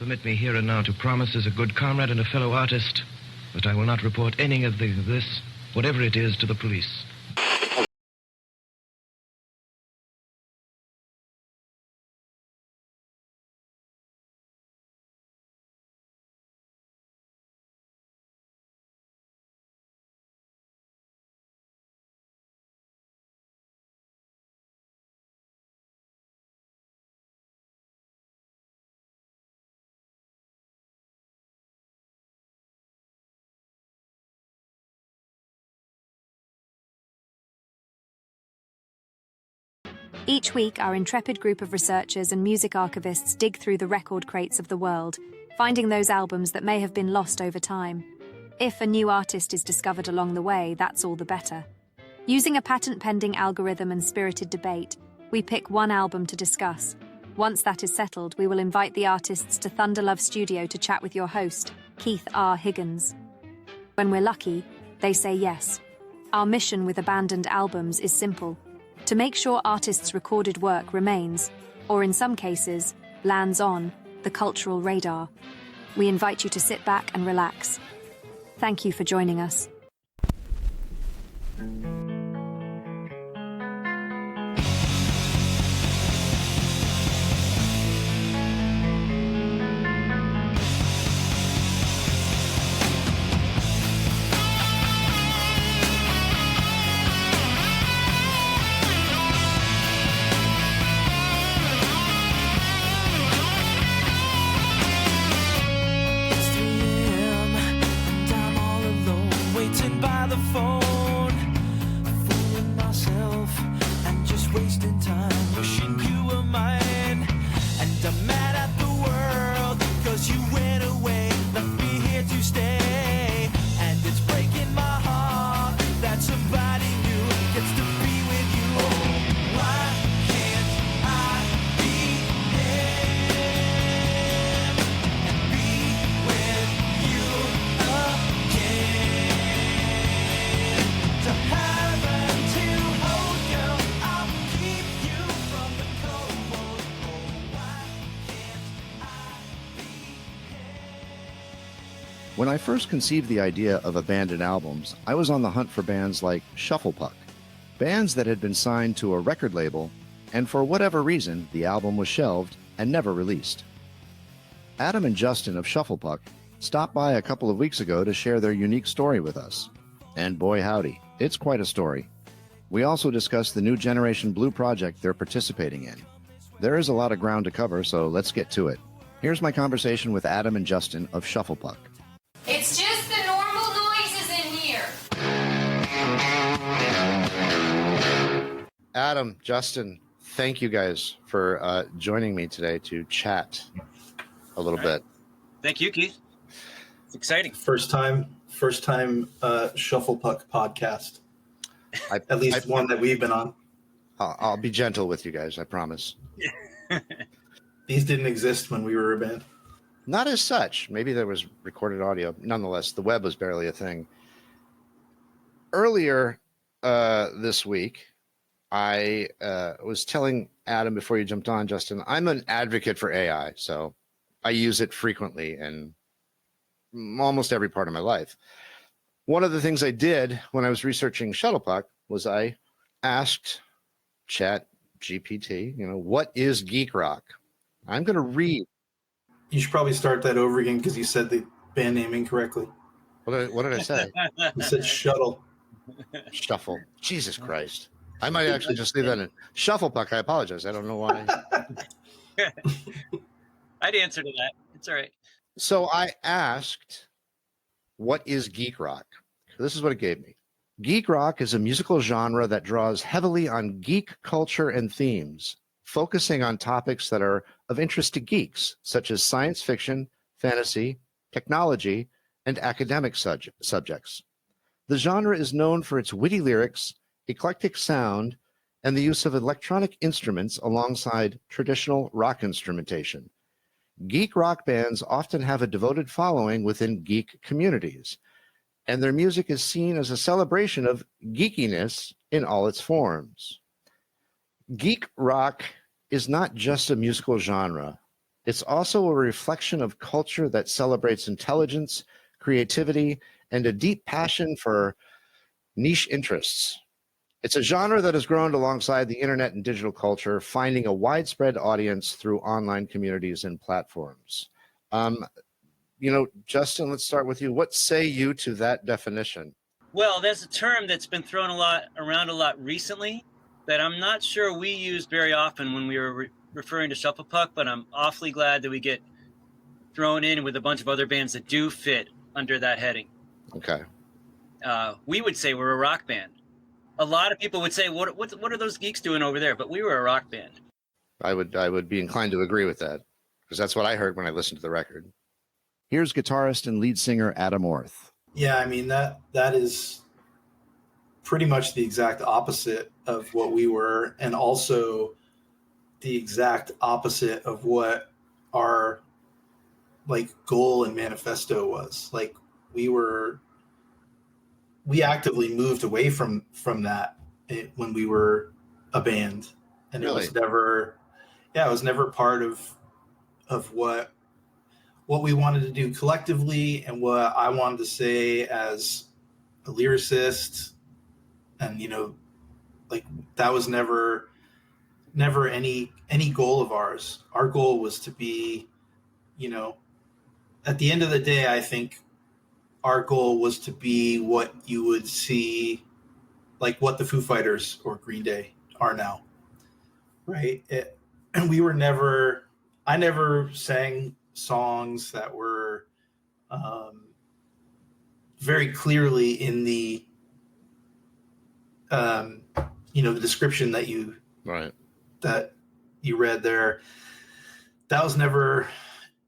Permit me here and now to promise as a good comrade and a fellow artist that I will not report any of this, whatever it is, to the police. Each week, our intrepid group of researchers and music archivists dig through the record crates of the world, finding those albums that may have been lost over time. If a new artist is discovered along the way, that's all the better. Using a patent-pending algorithm and spirited debate, we pick one album to discuss. Once that is settled, we will invite the artists to Thunder Love Studio to chat with your host, Keith R. Higgins. When we're lucky, they say yes. Our mission with abandoned albums is simple: to make sure artists' recorded work remains, or in some cases, lands on, the cultural radar. We invite you to sit back and relax. Thank you for joining us. When I first conceived the idea of abandoned albums, I was on the hunt for bands like Shufflepuck, bands that had been signed to a record label, and for whatever reason, the album was shelved and never released. Adam and Justin of Shufflepuck stopped by a couple of weeks ago to share their unique story with us. And boy howdy, it's quite a story. We also discussed the new Generation Blue project they're participating in. There is a lot of ground to cover, so let's get to it. Here's my conversation with Adam and Justin of Shufflepuck. It's just the normal noises in here. Adam, Justin, thank you guys for joining me today to chat a little bit. Thank you, Keith. It's exciting. First time Shufflepuck podcast. At least one that we've been on. I'll be gentle with you guys, I promise. These didn't exist when we were a band. Not as such. Maybe there was recorded audio. Nonetheless, the web was barely a thing. Earlier this week, I was telling Adam before you jumped on, Justin, I'm an advocate for AI, so I use it frequently in almost every part of my life. One of the things I did when I was researching Shuttlepuck was I asked Chat GPT, what is geek rock? I'm going to read. You should probably start that over again because you said the band name incorrectly. What did I say? You said shuttle. Shuffle. Jesus Christ. I might actually just leave that in. Shufflepuck, I apologize. I don't know why. I'd answer to that. It's all right. So I asked, what is geek rock? This is what it gave me. Geek rock is a musical genre that draws heavily on geek culture and themes, focusing on topics that are of interest to geeks, such as science fiction, fantasy, technology, and academic subjects. The genre is known for its witty lyrics, eclectic sound, and the use of electronic instruments alongside traditional rock instrumentation. Geek rock bands often have a devoted following within geek communities, and their music is seen as a celebration of geekiness in all its forms. Geek rock is not just a musical genre, It's also a reflection of culture that celebrates intelligence, creativity, and a deep passion for niche interests. It's a genre that has grown alongside the internet and digital culture, finding a widespread audience through online communities and platforms. Justin, let's start with you. What say you to that definition? Well, there's a term that's been thrown around a lot recently that I'm not sure we used very often when we were referring to Shufflepuck, but I'm awfully glad that we get thrown in with a bunch of other bands that do fit under that heading. Okay. We would say we're a rock band. A lot of people would say, what are those geeks doing over there? But we were a rock band. I would be inclined to agree with that, because that's what I heard when I listened to the record. Here's guitarist and lead singer Adam Orth. Yeah, I mean, that is pretty much the exact opposite of what we were, and also the exact opposite of what our goal and manifesto was. We actively moved away from that when we were a band, and Really? it was never part of what we wanted to do collectively, and what I wanted to say as a lyricist. And that was never any goal of ours. Our goal was to be, at the end of the day, I think our goal was to be what you would see, like what the Foo Fighters or Green Day are now, right? And I never sang songs that were very clearly in the the description that you read there. That was never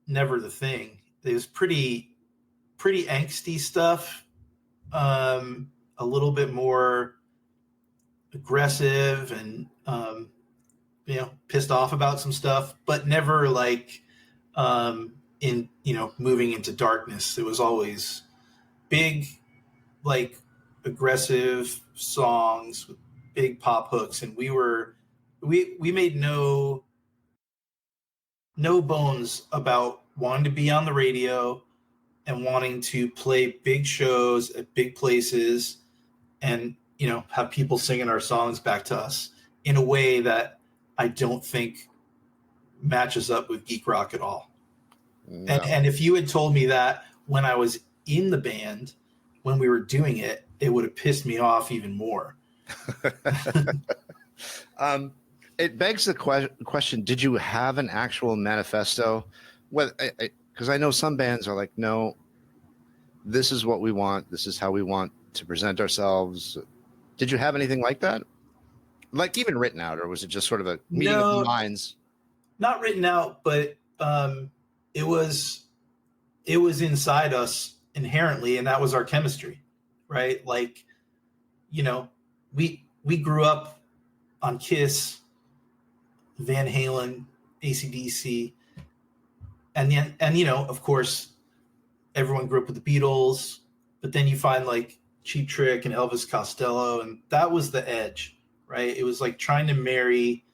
the thing. It was pretty angsty stuff, a little bit more aggressive and pissed off about some stuff, but never moving into darkness. It was always big, aggressive songs with big pop hooks, and we made no bones about wanting to be on the radio and wanting to play big shows at big places and have people singing our songs back to us in a way that I don't think matches up with geek rock at all. No. And if you had told me that when I was in the band, when we were doing it, it would have pissed me off even more. It begs the question, did you have an actual manifesto? Because I know some bands are like, no, this is what we want. This is how we want to present ourselves. Did you have anything like that? Like even written out, or was it just sort of a meeting of the minds? Not written out, but it was inside us inherently, and that was our chemistry, right? We grew up on Kiss, Van Halen, AC/DC, and of course, everyone grew up with the Beatles, but then you find Cheap Trick and Elvis Costello, and that was the edge, right? It was trying to marry,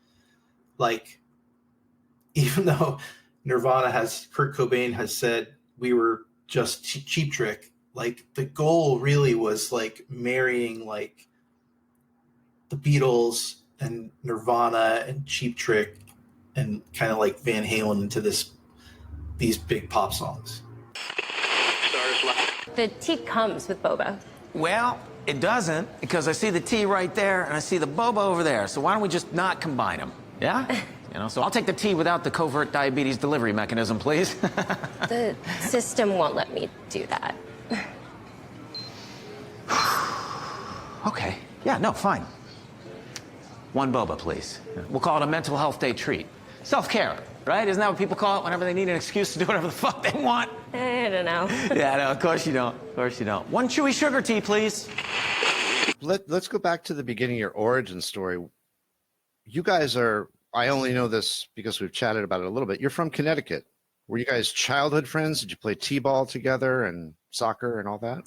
even though Kurt Cobain has said we were just Cheap Trick, the goal really was marrying the Beatles and Nirvana and Cheap Trick and kind of Van Halen into these big pop songs. The tea comes with boba. Well, it doesn't, because I see the tea right there and I see the boba over there. So why don't we just not combine them? Yeah? So I'll take the tea without the covert diabetes delivery mechanism, please. The system won't let me do that. Okay. Yeah, no, fine. One boba, please. We'll call it a mental health day treat. Self-care, right? Isn't that what people call it whenever they need an excuse to do whatever the fuck they want? I don't know. Yeah, no, of course you don't. Of course you don't. One chewy sugar tea, please. Let's go back to the beginning of your origin story. You guys are, I only know this because we've chatted about it a little bit. You're from Connecticut. Were you guys childhood friends? Did you play t-ball together and soccer and all that?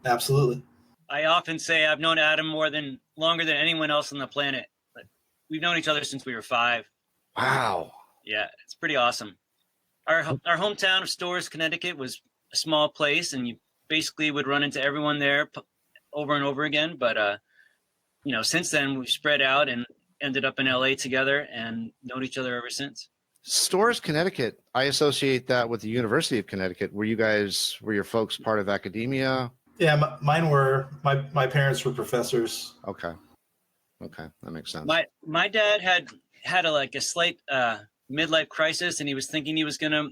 Absolutely. I often say I've known Adam longer than anyone else on the planet. But we've known each other since we were 5. Wow. Yeah, it's pretty awesome. our hometown of Storrs, Connecticut was a small place, and you basically would run into everyone there over and over again. But since then we've spread out and ended up in LA together and known each other ever since. Storrs, Connecticut. I associate that with the University of Connecticut. Were your folks part of academia? Yeah, mine were. My parents were professors. Okay, that makes sense. My dad had a slight midlife crisis, and he was thinking he was going to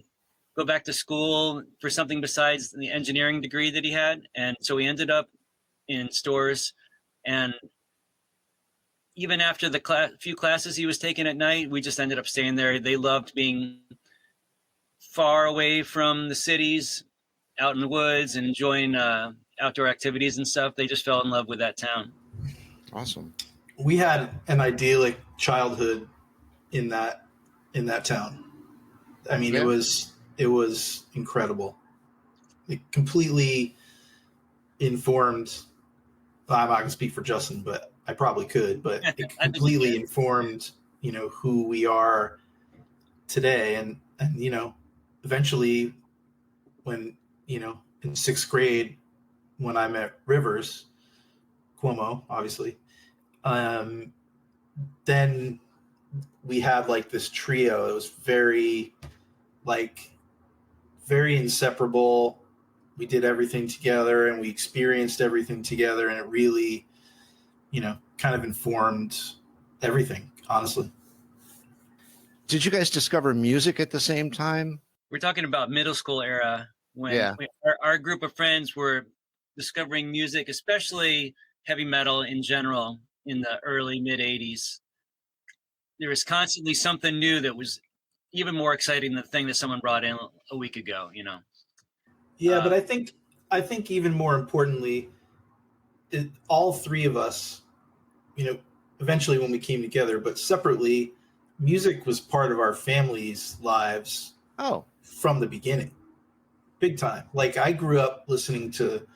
go back to school for something besides the engineering degree that he had, and so he ended up in Storrs. And even after the few classes he was taking at night, we just ended up staying there. They loved being far away from the cities, out in the woods, and enjoying outdoor activities and stuff. They just fell in love with that town. Awesome. We had an idyllic childhood in that town. I mean, it was incredible. It completely informed. I'm not going to speak for Justin, but I probably could. But it completely informed, who we are today. And eventually, when in sixth grade, when I met Rivers Cuomo, obviously, then we had like this trio. It was very inseparable. We did everything together and we experienced everything together, and it really, kind of informed everything, honestly. Did you guys discover music at the same time? We're talking about middle school era when our group of friends were discovering music, especially heavy metal in general, in the early mid 80s. There was constantly something new that was even more exciting than the thing that someone brought in a week ago, Yeah, but I think even more importantly, all three of us, eventually when we came together, but separately, music was part of our family's lives. Oh, from the beginning, big time. Like I grew up listening to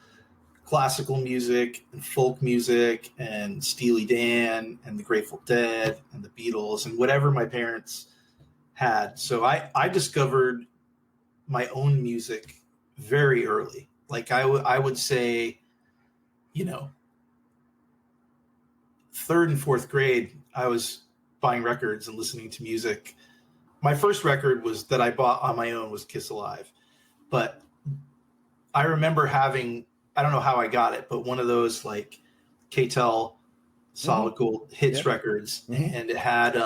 classical music and folk music and Steely Dan and the Grateful Dead and the Beatles and whatever my parents had. So I discovered my own music very early. Like I would say, third and fourth grade, I was buying records and listening to music. My first record that I bought on my own was Kiss Alive. But I remember having, I don't know how I got it, but one of those like K-Tel Solid Gold hits records. And it had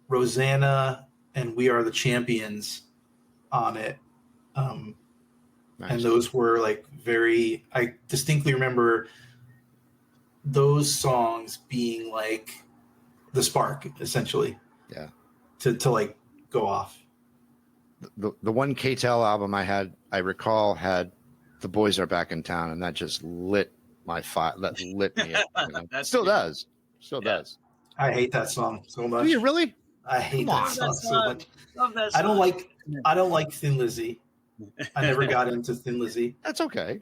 Rosanna and We Are the Champions on it. Nice. And those were I distinctly remember those songs being like the spark, essentially. Yeah. To go off. The one K-Tel album I recall had The Boys Are Back in Town, and that just lit my fire. That lit me up. Still does. I hate that song so much. Do you really? I hate that song so much. Love that song. I don't like Thin Lizzy. I never got into Thin Lizzy. That's okay.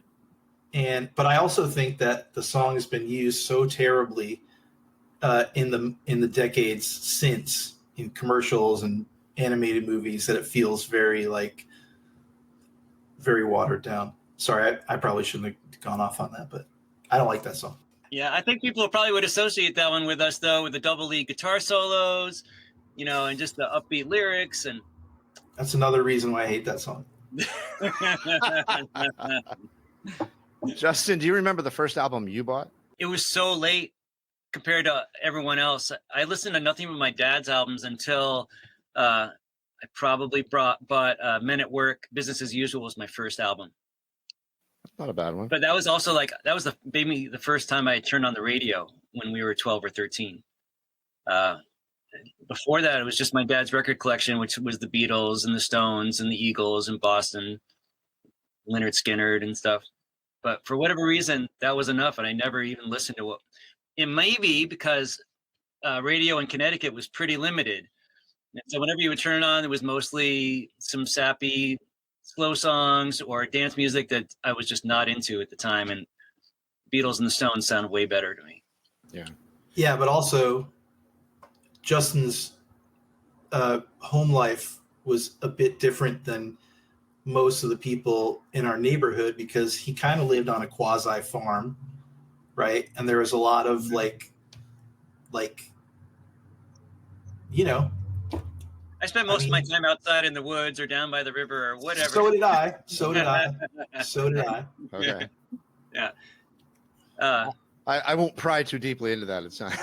But I also think that the song has been used so terribly in the decades since, in commercials and animated movies, that it feels very watered down. Sorry, I probably shouldn't have gone off on that, but I don't like that song. Yeah, I think people probably would associate that one with us, though, with the double lead guitar solos, and just the upbeat lyrics. And that's another reason why I hate that song. Justin, do you remember the first album you bought? It was so late compared to everyone else. I listened to nothing but my dad's albums until I probably bought Men at Work. Business as Usual was my first album. Not a bad one. But that was also maybe the first time I turned on the radio when we were 12 or 13. Before that, it was just my dad's record collection, which was the Beatles and the Stones and the Eagles and Boston, Lynyrd Skynyrd and stuff. But for whatever reason, that was enough, and I never even listened to it. It may be because radio in Connecticut was pretty limited. And so whenever you would turn it on, it was mostly some sappy, slow songs or dance music that I was just not into at the time. And Beatles and the Stones sound way better to me. Yeah. Yeah, but also Justin's home life was a bit different than most of the people in our neighborhood because he kind of lived on a quasi farm, right? And there was a lot of like, you know, I spent most of my time outside in the woods or down by the river or whatever. So did I. So did I. Okay. Yeah. I won't pry too deeply into that. It's not.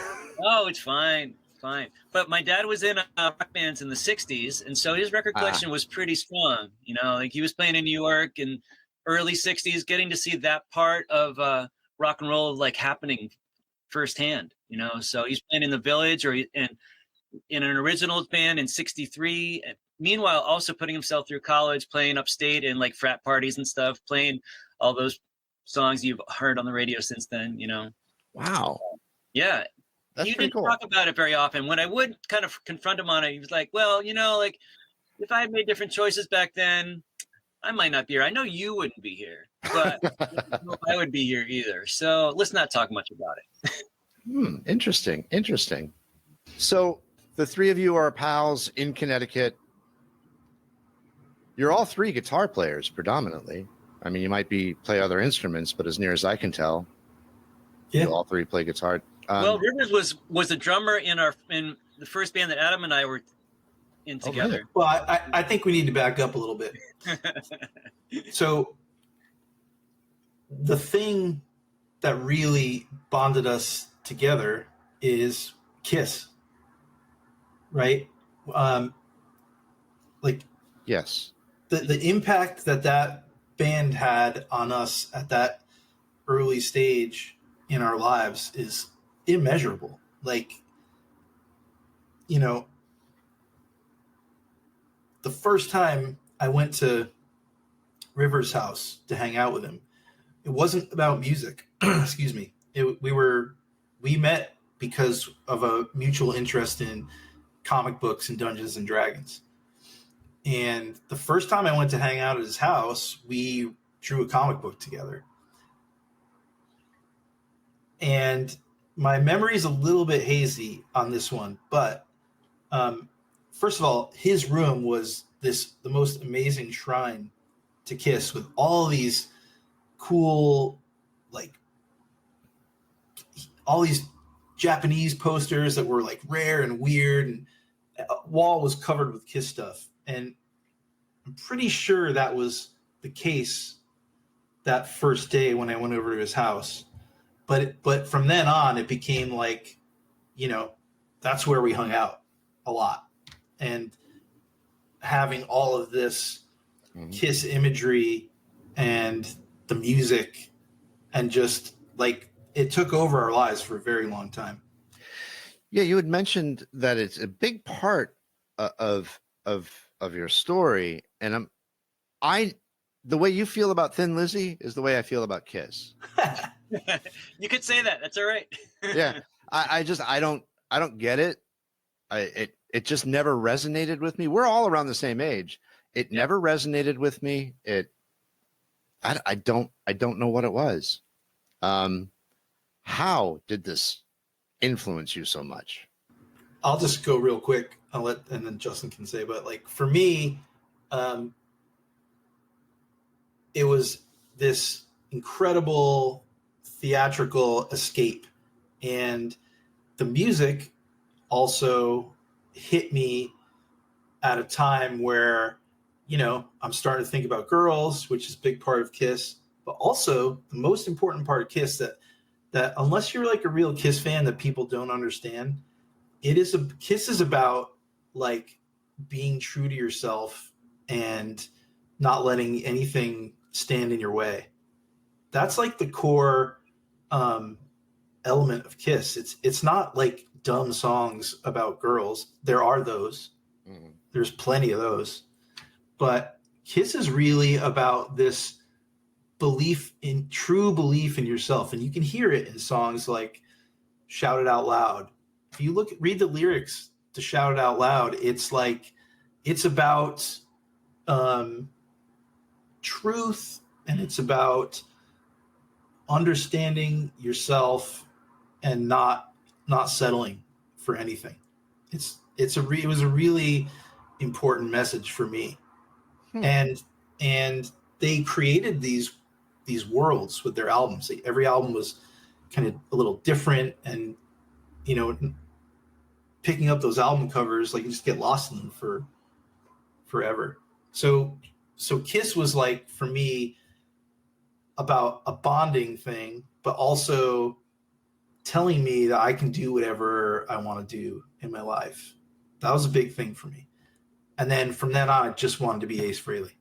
Oh, it's fine. Fine. But my dad was in rock bands in the 60s, and so his record collection was pretty strong. You know, like he was playing in New York in early 60s, getting to see that part of rock and roll like happening firsthand, you know. So he's playing in the Village or in an originals band in 63. Meanwhile, also putting himself through college, playing upstate in like frat parties and stuff, playing all those songs you've heard on the radio since then, you know. Wow. Yeah. That's He pretty didn't cool. talk about it very often. When I would kind of confront him on it, he was like, well, you know, like if I had made different choices back then, I might not be here. I know you wouldn't be here, but I don't know if I would be here either. So let's not talk much about it. Interesting. So the three of you are pals in Connecticut. You're all three guitar players predominantly. I mean, you might play other instruments, but as near as I can tell, you all three play guitar. Well, Rivers was a drummer in the first band that Adam and I were in together. Really? Well, I think we need to back up a little bit. So the thing that really bonded us together is Kiss, right? Yes. The impact that band had on us at that early stage in our lives is immeasurable. Like, you know, the first time I went to Rivers' house to hang out with him, it wasn't about music. Excuse me. We met because of a mutual interest in comic books and Dungeons and Dragons. And the first time I went to hang out at his house, we drew a comic book together. And my memory is a little bit hazy on this one, but first of all, his room was the most amazing shrine to Kiss with all these cool, like all these Japanese posters that were like rare and weird, and a wall was covered with Kiss stuff. And I'm pretty sure that was the case that first day when I went over to his house. But from then on, it became like, you know, that's where we hung out a lot. And having all of this Kiss imagery and the music, and just like it took over our lives for a very long time. Yeah, you had mentioned that it's a big part of your story, and the way you feel about Thin Lizzy is the way I feel about Kiss. You could say that. That's all right. Yeah, I don't get it. It just never resonated with me. We're all around the same age. It never resonated with me. I don't know what it was. How did this influence you so much? I'll just go real quick. And then Justin can say, but like for me, it was this incredible theatrical escape, and the music also hit me at a time where, you know, I'm starting to think about girls, which is a big part of Kiss, but also the most important part of Kiss that unless you're like a real Kiss fan that people don't understand, Kiss is about like being true to yourself and not letting anything stand in your way. That's like the core element of Kiss. It's not like dumb songs about girls. There are those. Mm-hmm. There's plenty of those. But Kiss is really about this true belief in yourself. And you can hear it in songs like Shout It Out Loud. If you read the lyrics to Shout It Out Loud, it's like, it's about truth, and it's about understanding yourself and not settling for anything. It was a really important message for me. And they created these worlds with their albums. Every album was kind of a little different, and you know, picking up those album covers, like you just get lost in them for forever. So Kiss was like, for me, about a bonding thing, but also telling me that I can do whatever I want to do in my life. That was a big thing for me. And then from then on, I just wanted to be Ace Frehley.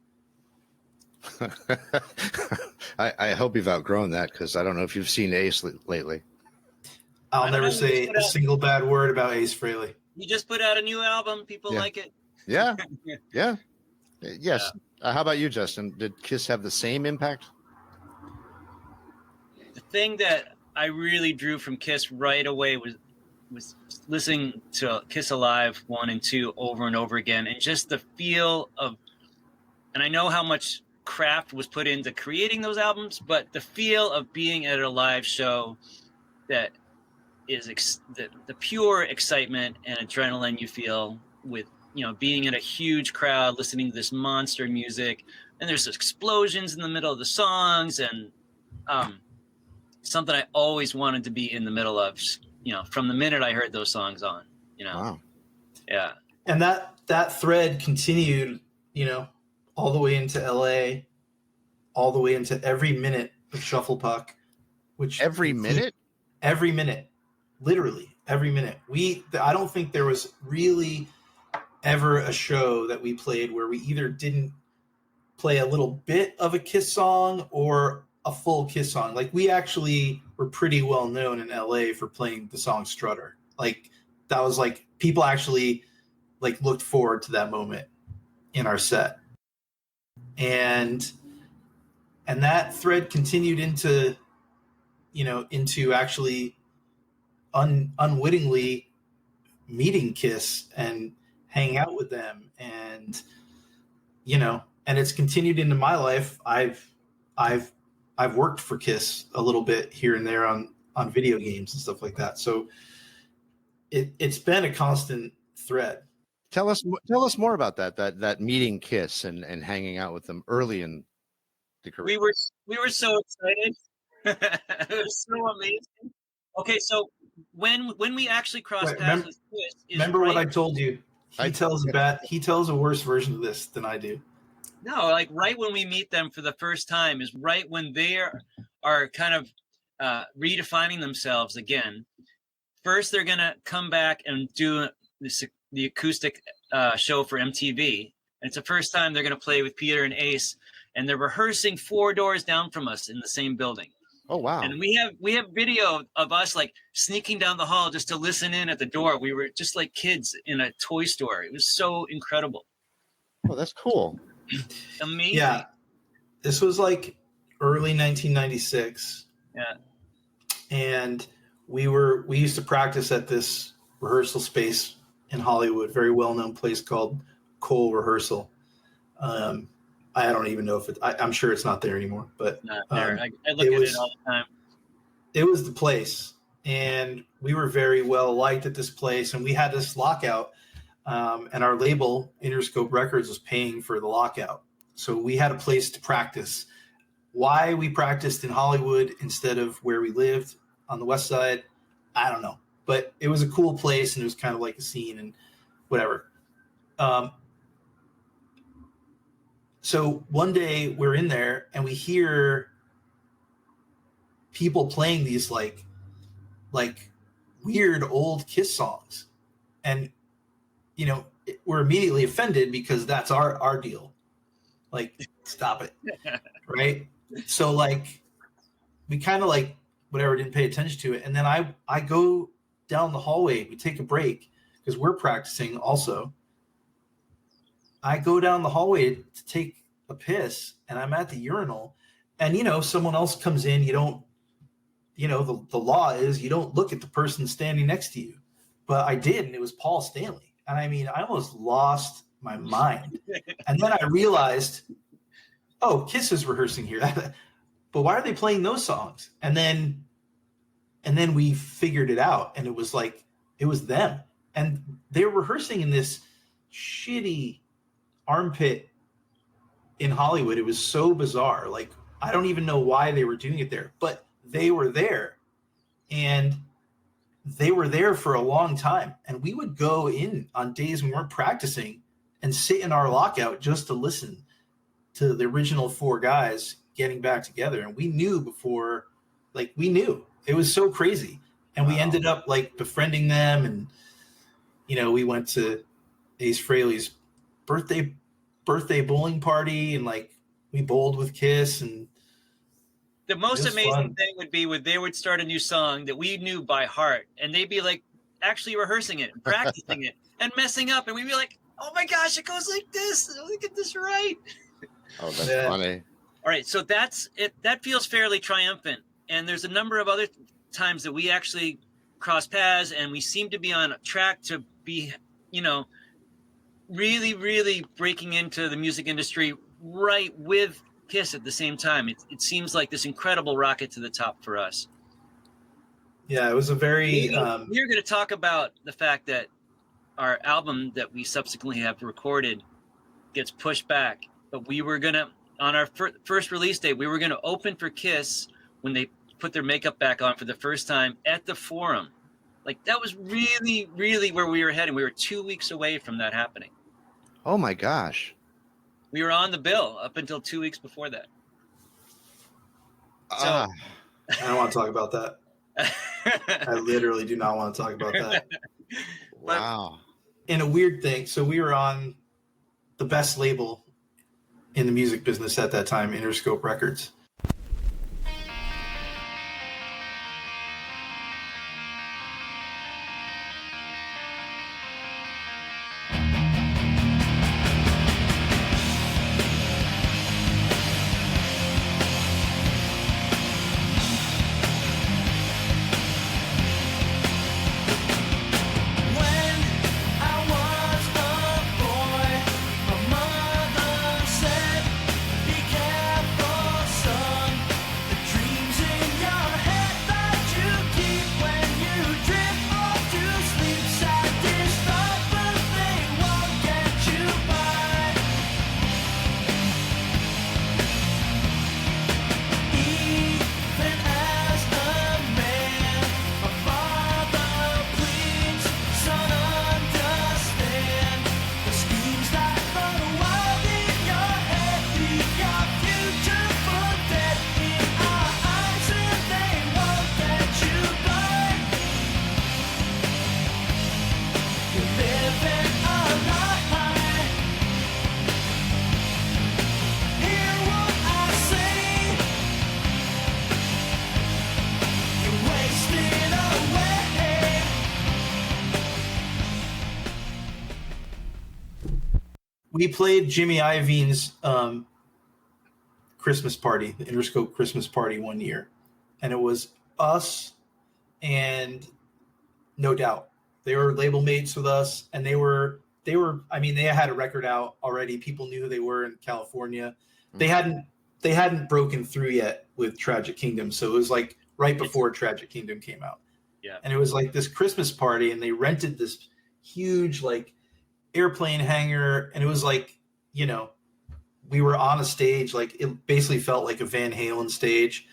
I hope you've outgrown that, because I don't know if you've seen Ace lately. I'll never say a single bad word about Ace Frehley. You just put out a new album. People like it. Yeah. Yeah. Yes. How about you, Justin? Did Kiss have the same impact? The thing that I really drew from Kiss right away was listening to Kiss Alive 1 and 2 over and over again, and just the feel of, and I know how much craft was put into creating those albums, but the feel of being at a live show that is the pure excitement and adrenaline you feel with, you know, being in a huge crowd, listening to this monster music, and there's explosions in the middle of the songs, and something I always wanted to be in the middle of, you know, from the minute I heard those songs on, you know. Wow. Yeah. And that thread continued, you know, all the way into LA, all the way into every minute of Shufflepuck, which every minute, literally every minute. I don't think there was really ever a show that we played where we either didn't play a little bit of a Kiss song or a full Kiss song. Like, we actually were pretty well known in LA for playing the song Strutter. Like, that was like, people actually like looked forward to that moment in our set. And that thread continued into, you know, into actually unwittingly meeting Kiss and hanging out with them. And, you know, and it's continued into my life. I've worked for Kiss a little bit here and there on video games and stuff like that. So it's been a constant thread. Tell us more about that meeting Kiss and hanging out with them early in the career. We were so excited. It was so amazing. Okay, so when we actually crossed paths with Kiss, remember what I told you? He tells a worse version of this than I do. No, like right when we meet them for the first time is right when they are kind of redefining themselves again. First, they're gonna come back and do the acoustic show for MTV, and it's the first time they're gonna play with Peter and Ace, and they're rehearsing 4 doors down from us in the same building. Oh wow! And we have video of us like sneaking down the hall just to listen in at the door. We were just like kids in a toy store. It was so incredible. Oh, that's cool. Amazing. Yeah, this was like early 1996. Yeah, and we used to practice at this rehearsal space in Hollywood, very well known place called Cole Rehearsal. I don't even know if I'm sure it's not there anymore, but not there. I look at it all the time. It was the place, and we were very well liked at this place, and we had this lockout. And our label, Interscope Records, was paying for the lockout. So we had a place to practice. Why we practiced in Hollywood instead of where we lived on the West Side, I don't know. But it was a cool place, and it was kind of like a scene and whatever. So one day we're in there, and we hear people playing these like weird old Kiss songs. And you know, we're immediately offended because that's our deal. Like, stop it. Right. So like, we kind of like, whatever, didn't pay attention to it. And then I go down the hallway, we take a break because we're practicing also. I go down the hallway to take a piss, and I'm at the urinal, and, you know, someone else comes in. You don't, you know, the law is you don't look at the person standing next to you, but I did. And it was Paul Stanley. And I mean, I almost lost my mind. And then I realized, oh, Kiss is rehearsing here. But why are they playing those songs? And then we figured it out. And it was like, it was them. And they were rehearsing in this shitty armpit in Hollywood. It was so bizarre. Like, I don't even know why they were doing it there, but they were there. And they were there for a long time. And we would go in on days we weren't practicing and sit in our lockout just to listen to the original four guys getting back together. And we knew before, like, we knew. It was so crazy. And we ended up, like, befriending them. And, you know, we went to Ace Frehley's birthday bowling party, and, like, we bowled with Kiss. And the most amazing fun. thing would be when they would start a new song that we knew by heart, and they'd be like actually rehearsing it, practicing it, and messing up, and we'd be like, "Oh my gosh, it goes like this! Let me get this right." Oh, that's funny. All right, so that's it. That feels fairly triumphant, and there's a number of other times that we actually cross paths, and we seem to be on track to be, you know, really, really breaking into the music industry right with Kiss at the same time. It seems like this incredible rocket to the top for us. Yeah, it was a very... We're going to talk about the fact that our album that we subsequently have recorded gets pushed back, but we were going to, on our first release date, we were going to open for Kiss when they put their makeup back on for the first time at the Forum. Like, that was really, really where we were heading. We were 2 weeks away from that happening. Oh my gosh. We were on the bill up until 2 weeks before that. So, I don't want to talk about that. I literally do not want to talk about that. Wow. And a weird thing, so we were on the best label in the music business at that time, Interscope Records. We played Jimmy Iovine's Christmas party, the Interscope Christmas party one year. And it was us and No Doubt. They were label mates with us, and they were, I mean, they had a record out already. People knew who they were in California. They hadn't broken through yet with Tragic Kingdom. So it was like right before Tragic Kingdom came out. Yeah. And it was like this Christmas party, and they rented this huge, like, airplane hangar, and it was like, you know, we were on a stage, like, it basically felt like a Van Halen stage,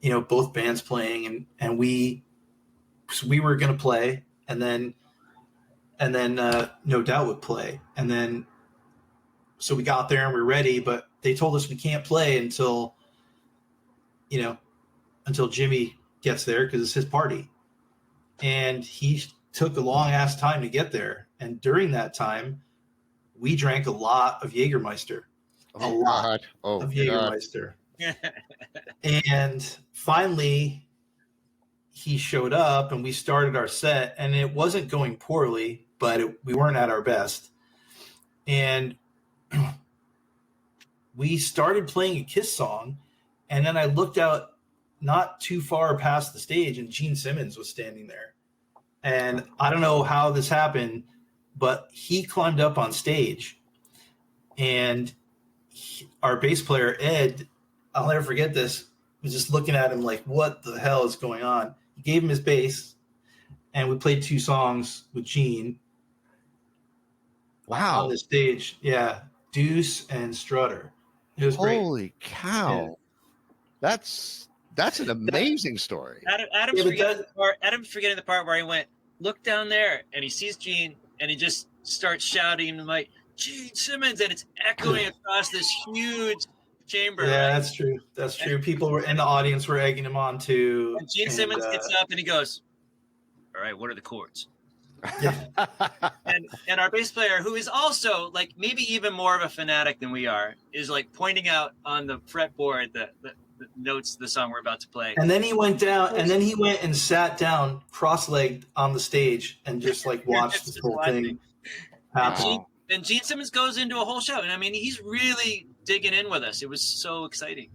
you know, both bands playing, and we were going to play, and then No Doubt would play, and then so we got there and we were ready, but they told us we can't play until Jimmy gets there because it's his party, and he took a long ass time to get there. And during that time, we drank a lot of Jägermeister. A lot of Jägermeister. And finally, he showed up and we started our set, and it wasn't going poorly, but we weren't at our best. And we started playing a Kiss song, and then I looked out not too far past the stage, and Gene Simmons was standing there. And I don't know how this happened, but he climbed up on stage, and our bass player, Ed, I'll never forget this, was just looking at him like, what the hell is going on? He gave him his bass, and we played 2 songs with Gene. Wow. on the stage. Yeah, Deuce and Strutter. It was great. Holy cow. That's an amazing story. Adam's Yeah, but forgetting the part. Adam's forgetting the part where he went, look down there, and he sees Gene, and he just starts shouting in the mic, Gene Simmons, and it's echoing across this huge chamber. Yeah, right? that's true. That's true. People were in the audience were egging him on too. And Gene Simmons gets up and he goes, all right, what are the chords? And our bass player, who is also like maybe even more of a fanatic than we are, is like pointing out on the fretboard the notes of the song we're about to play. And then he went down, and then he went and sat down, cross-legged on the stage, and just like watched this whole thing happen. And Gene Simmons goes into a whole show, and I mean, he's really digging in with us. It was so exciting.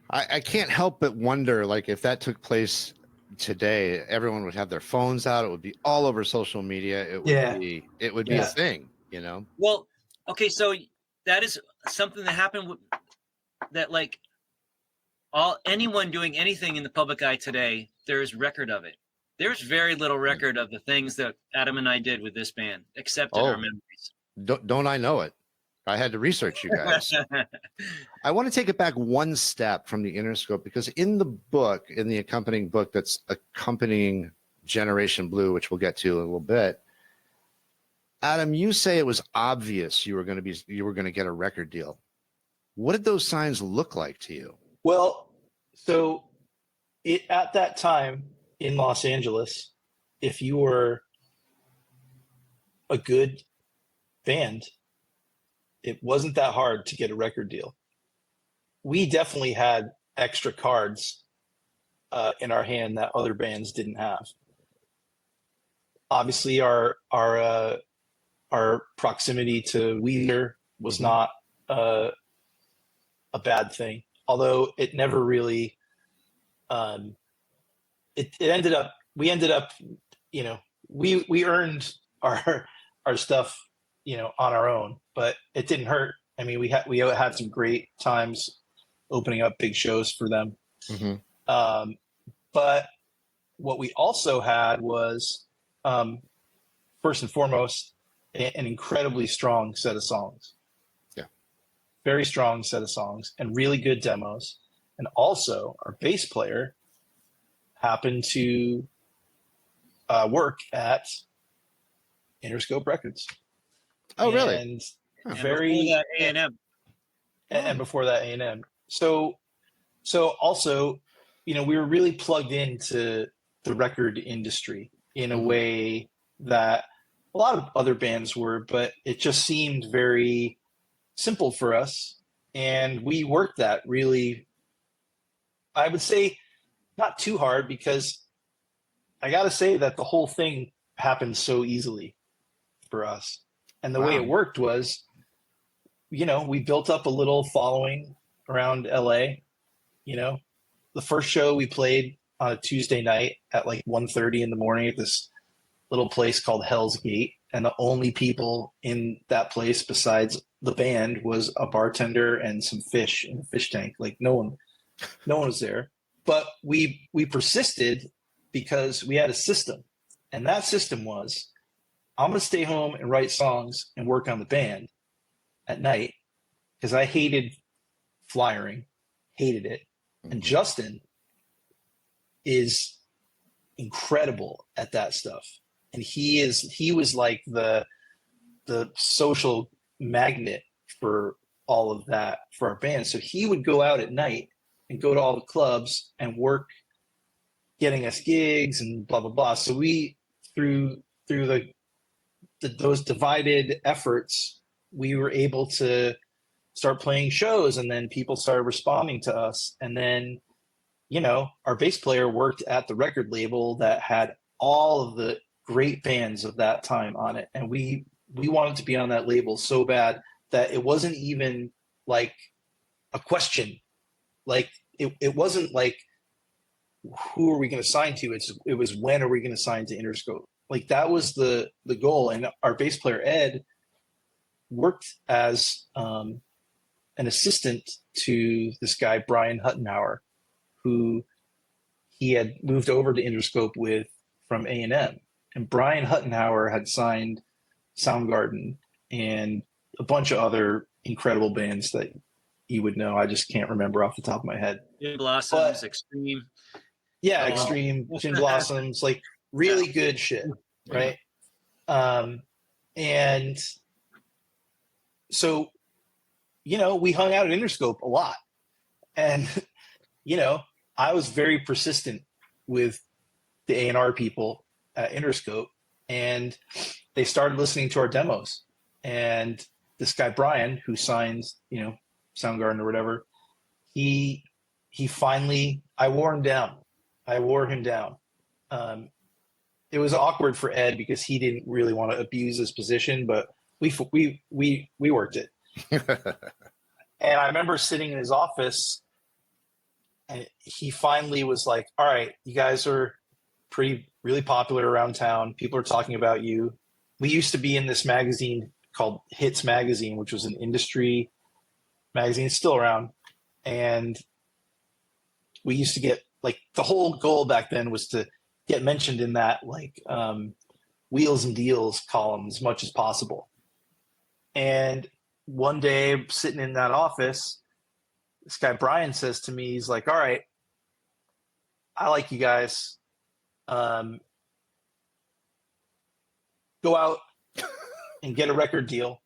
I can't help but wonder, like, if that took place today, everyone would have their phones out. It would be all over social media. It would be a thing, you know? Well, okay, so that is something that happened that like anyone doing anything in the public eye today, there's record of it. There's very little record of the things that Adam and I did with this band, except in our memories. Don't I know it? I had to research you guys. I want to take it back one step from the Interscope, because in the book, in the accompanying book that's accompanying Generation Blue, which we'll get to in a little bit, Adam, you say it was obvious you were going to get a record deal. What did those signs look like to you? Well, so at that time in Los Angeles, if you were a good band, it wasn't that hard to get a record deal. We definitely had extra cards in our hand that other bands didn't have. Obviously, our proximity to Weezer was not a bad thing, although it never really. It ended up. We ended up, you know, we earned our stuff, you know, on our own, but it didn't hurt. I mean, we had some great times opening up big shows for them. Mm-hmm. But what we also had was, first and foremost, an incredibly strong set of songs. Yeah. Very strong set of songs and really good demos. And also our bass player happened to work at Interscope Records. Oh, really? And before that, A&M. And before that, A&M. So also, you know, we were really plugged into the record industry in a way that a lot of other bands were, but it just seemed very simple for us. And we worked that really, I would say, not too hard, because I got to say that the whole thing happened so easily for us. And the way it worked was, you know, we built up a little following around LA. You know, the first show we played on a Tuesday night at like 1:30 in the morning at this little place called Hell's Gate. And the only people in that place besides the band was a bartender and some fish in a fish tank. Like no one was there. But we persisted because we had a system. And that system was, I'm going to stay home and write songs and work on the band at night, because I hated flyering, hated it. Mm-hmm. And Justin is incredible at that stuff. And he was like the social magnet for all of that for our band. So he would go out at night and go to all the clubs and work getting us gigs and blah, blah, blah. So we, through those divided efforts, we were able to start playing shows, and then people started responding to us. And then, you know, our bass player worked at the record label that had all of the great bands of that time on it. And we wanted to be on that label so bad that it wasn't even like a question. Like it wasn't like, who are we going to sign to? It was, when are we going to sign to Interscope? Like that was the goal. And our bass player, Ed, worked as an assistant to this guy, Brian Huttenhauer, who he had moved over to Interscope with from A&M. And Brian Huttenhauer had signed Soundgarden, and a bunch of other incredible bands that you would know. I just can't remember off the top of my head. Gin Blossoms, Extreme. Yeah, Oh. Extreme, Gin Blossoms, like really good shit, right? And so, we hung out at Interscope a lot. And, I was very persistent with the A&R people at Interscope, and they started listening to our demos. And this guy, Brian, who signs, Soundgarden or whatever, he finally, I wore him down. It was awkward for Ed because he didn't really want to abuse his position, but we worked it. And I remember sitting in his office, and he finally was like, all right, you guys are really popular around town. People are talking about you. We used to be in this magazine called Hits Magazine, which was an industry magazine. It's still around. And we used to get, like, the whole goal back then was to get mentioned in that, like, Wheels and Deals column as much as possible. And one day, sitting in that office, this guy Brian says to me, he's like, all right, I like you guys. Go out and get a record deal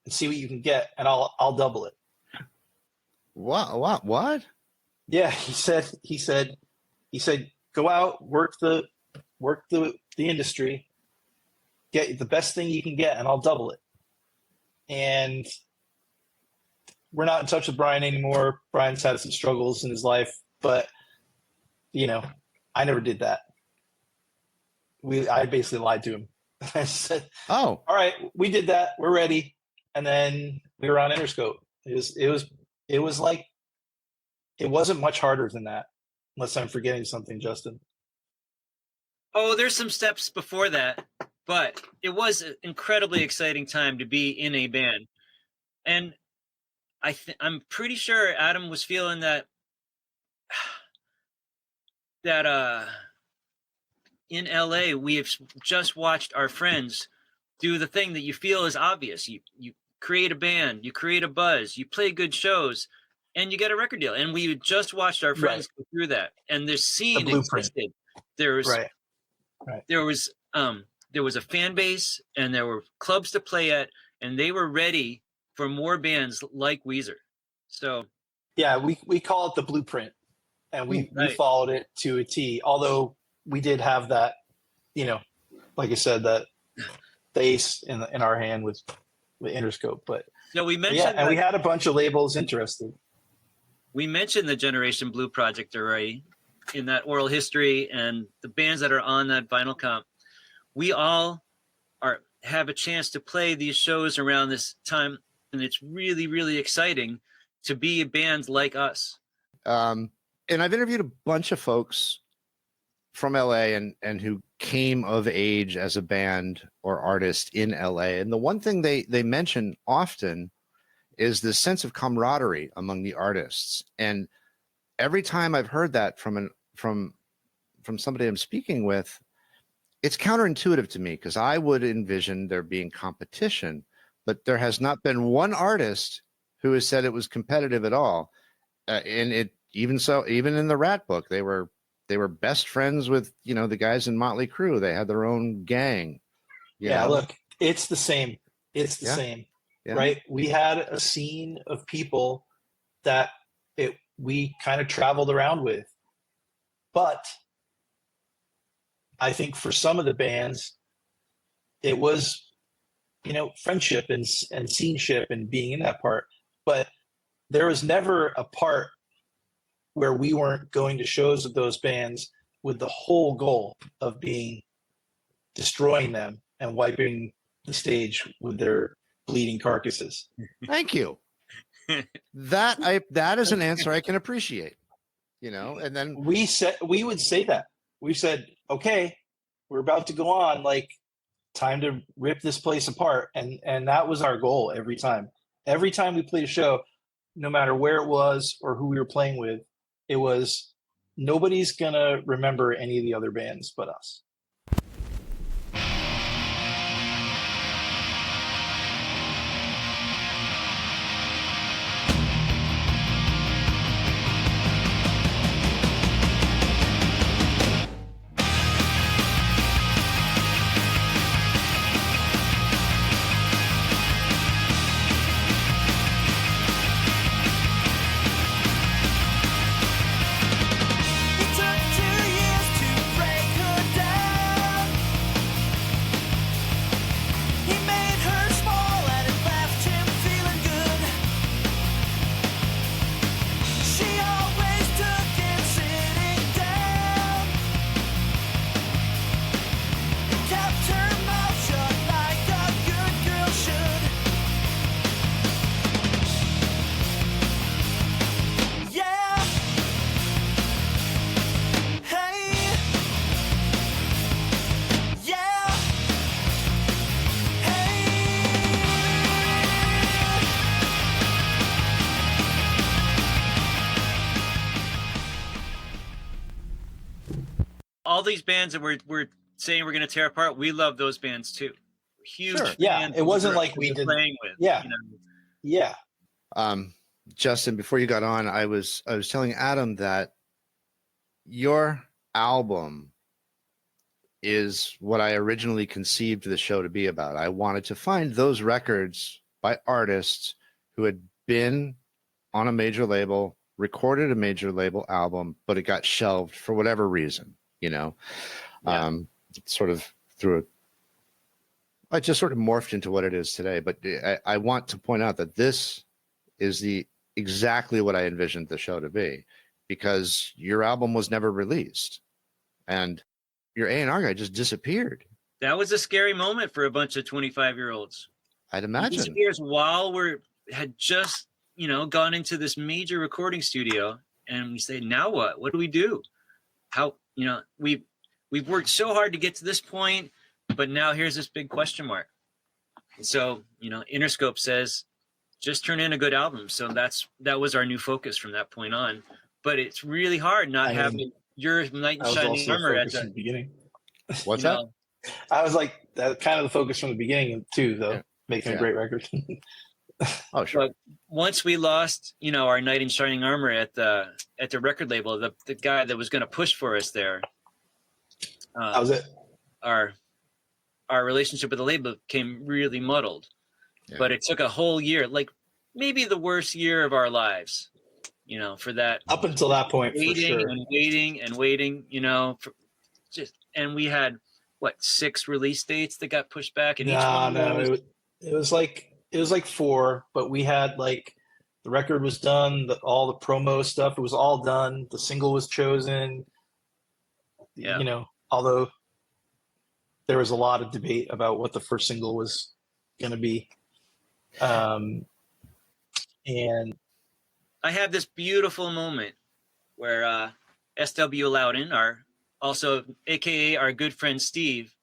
and see what you can get, and I'll double it. What? Yeah, he said, go out, work the industry, get the best thing you can get, and I'll double it. And we're not in touch with Brian anymore. Brian's had some struggles in his life, but I never did that. I basically lied to him. I said, "Oh, all right, we did that. We're ready." And then we were on Interscope. It was like, it wasn't much harder than that, unless I'm forgetting something, Justin. Oh, there's some steps before that, but it was an incredibly exciting time to be in a band. And I'm pretty sure Adam was feeling that in LA, we have just watched our friends do the thing that you feel is obvious. You create a band, you create a buzz, you play good shows, and you get a record deal. And we just watched our friends go through that. And this scene existed. There was a fan base, and there were clubs to play at, and they were ready for more bands like Weezer. So yeah, we call it the blueprint, and we followed it to a T. Although we did have that, like I said, that bass in our hand with Interscope. But no, we mentioned and we had a bunch of labels interested. We mentioned the Generation Blue project already in that oral history, and the bands that are on that vinyl comp. We all have a chance to play these shows around this time, and it's really, really exciting to be a band like us. And I've interviewed a bunch of folks from LA and who came of age as a band or artist in LA. And the one thing they mention often is this sense of camaraderie among the artists. And every time I've heard that from somebody I'm speaking with, it's counterintuitive to me, because I would envision there being competition, but there has not been one artist who has said it was competitive at all. And it even in the Rat book, they were best friends with the guys in Motley Crue. They had their own gang. Yeah, look, it's the same. It's the same, right? We had a scene of people that we kind of traveled around with, but I think for some of the bands, it was, friendship and sceneship and being in that part. But there was never a part where we weren't going to shows of those bands with the whole goal of destroying them and wiping the stage with their bleeding carcasses. Thank you. That is an answer I can appreciate. And then we would say that. We said, okay, we're about to go on, like, time to rip this place apart. And that was our goal every time. Every time we played a show, no matter where it was or who we were playing with, it was, nobody's going to remember any of the other bands but us. All these bands that we're saying we're going to tear apart, we love those bands too. Huge Sure. fans Yeah, it of wasn't the like group we we're did. playing with. Yeah. You know? Yeah. Justin, before you got on, I was telling Adam that your album is what I originally conceived the show to be about. I wanted to find those records by artists who had been on a major label, recorded a major label album, but it got shelved for whatever reason, you know. Yeah. Sort of through it. It just sort of morphed into what it is today. But I want to point out that this is exactly what I envisioned the show to be, because your album was never released and your A&R guy just disappeared. That was a scary moment for a bunch of 25-year-olds. I'd He imagine. disappears while had just, gone into this major recording studio, and we say, now what? What do we do? How, we've worked so hard to get to this point, but now here's this big question mark. And so, Interscope says, just turn in a good album. So that was our new focus from that point on. But it's really hard not having your knight in shining armor at from the beginning. What's that? I was like, that kind of the focus from the beginning too, though, making a great record. Oh, sure. But once we lost, our knight in shining armor at the record label, the guy that was going to push for us there, That was it. Our relationship with the label became really muddled. Yeah. But it took a whole year, like maybe the worst year of our lives, for that. Up until that point, waiting for sure. and waiting and waiting, and we had 6 release dates that got pushed back, and it was like 4, but we had the record was done, all the promo stuff, it was all done, the single was chosen. Yeah. Although there was a lot of debate about what the first single was going to be. And I have this beautiful moment where S.W. Loudon, AKA our good friend Steve,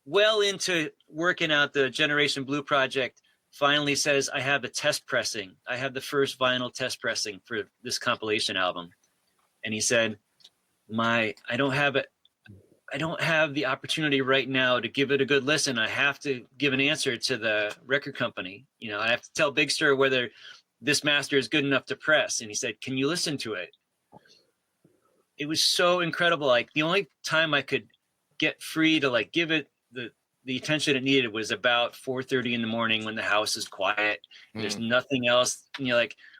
well into working out the Generation Blue project, finally says, I have a test pressing. I have the first vinyl test pressing for this compilation album. And he said, I don't have the opportunity right now to give it a good listen. I have to give an answer to the record company. I have to tell Big Stir whether this master is good enough to press. And he said, can you listen to it? It was so incredible. The only time I could get free to give it the attention it needed was about 4:30 in the morning when the house is quiet. There's nothing else,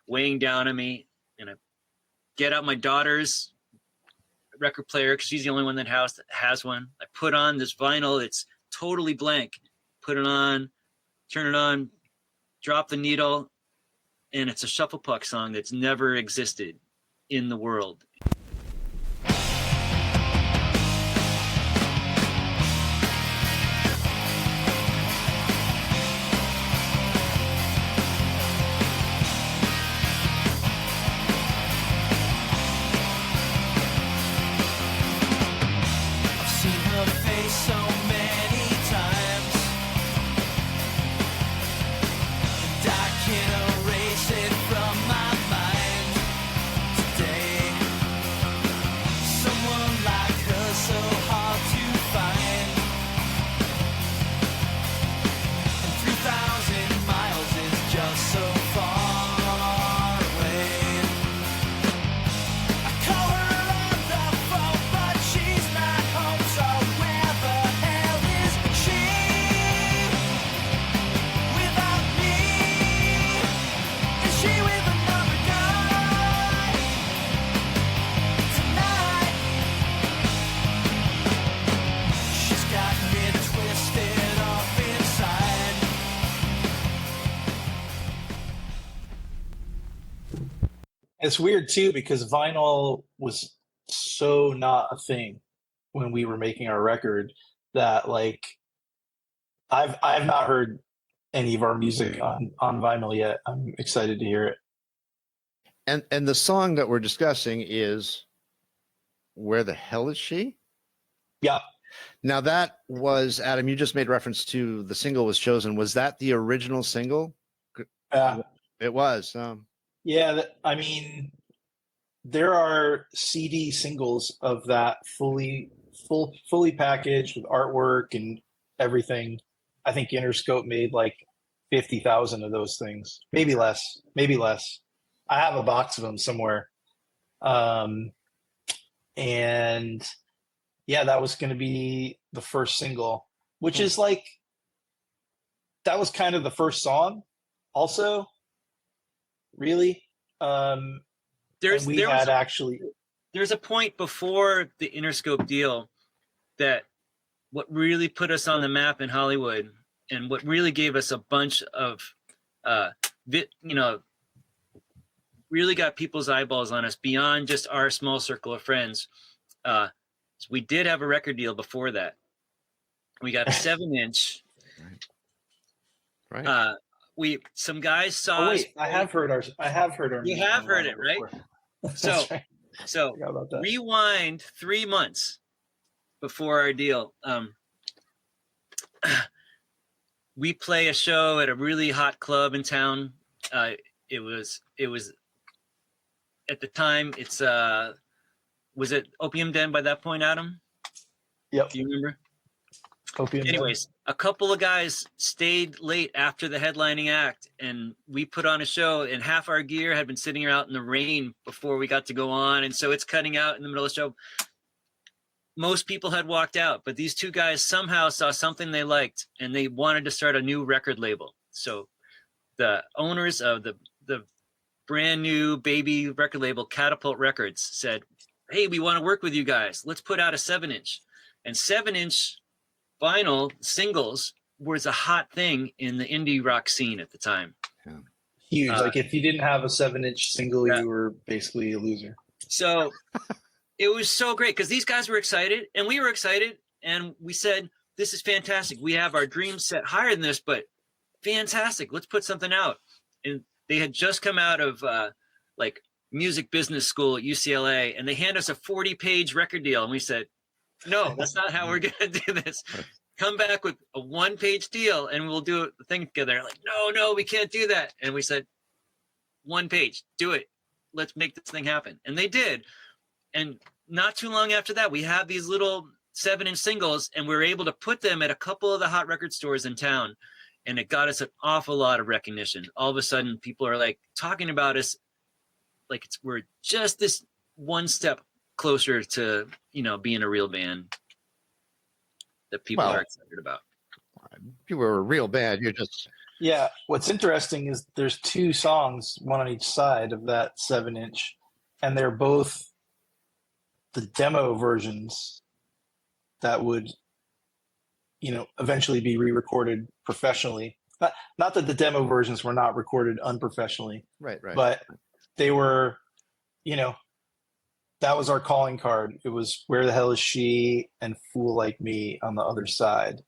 weighing down on me. And I get out my daughter's record player, because she's the only one that has one. I put on this vinyl. It's totally blank. Put it on, turn it on, drop the needle, and it's a Shufflepuck song that's never existed in the world. It's weird too, because vinyl was so not a thing when we were making our record that I've not heard any of our music on vinyl yet. I'm excited to hear it. And the song that we're discussing is Where the Hell Is She? Yeah. Now that was, Adam, you just made reference to the single was chosen. Was that the original single? Yeah. It was. Yeah, there are CD singles of that fully packaged with artwork and everything. I think Interscope made like 50,000 of those things, maybe less. I have a box of them somewhere. And yeah, that was going to be the first single, which is like, that was kind of the first song also, really. There's a point before the Interscope deal that what really put us on the map in Hollywood and what really gave us a bunch of, really got people's eyeballs on us beyond just our small circle of friends. So we did have a record deal before that. We got a 7-inch. Right. Some guys saw. Oh, wait, I have heard our. You have heard it, right? So, right. so rewind 3 months before our deal. We play a show at a really hot club in town. It was at the time. It's was it Opium Den by that point, Adam? Yep. Do you remember? Opium Anyways, a couple of guys stayed late after the headlining act, and we put on a show, and half our gear had been sitting out in the rain before we got to go on, and so it's cutting out in the middle of the show. Most people had walked out, but these two guys somehow saw something they liked, and they wanted to start a new record label. So the owners of the brand new baby record label, Catapult Records, said, hey, we want to work with you guys. Let's put out a 7-inch. And 7-inch vinyl singles was a hot thing in the indie rock scene at the time. Yeah. Huge. Like if you didn't have a 7-inch single, you were basically a loser. So it was so great because these guys were excited and we were excited. And we said, this is fantastic. We have our dreams set higher than this, but fantastic. Let's put something out. And they had just come out of like music business school at UCLA, and they hand us a 40-page record deal. And we said, no, that's not how we're going to do this. Come back with a 1-page deal and we'll do the thing together. Like, no, we can't do that. And we said, 1 page, do it. Let's make this thing happen. And they did. And not too long after that, we had these little 7-inch singles, and we were able to put them at a couple of the hot record stores in town. And it got us an awful lot of recognition. All of a sudden, people are like talking about us like we're just this one step closer to, being a real band that people are excited about. You were a real band. You're just. Yeah. What's interesting is there's 2 songs, one on each side of that 7-inch, and they're both the demo versions that would, eventually be re-recorded professionally. Not that the demo versions were not recorded unprofessionally. Right. But they were, that was our calling card. It was Where the Hell Is She and Fool Like Me on the other side.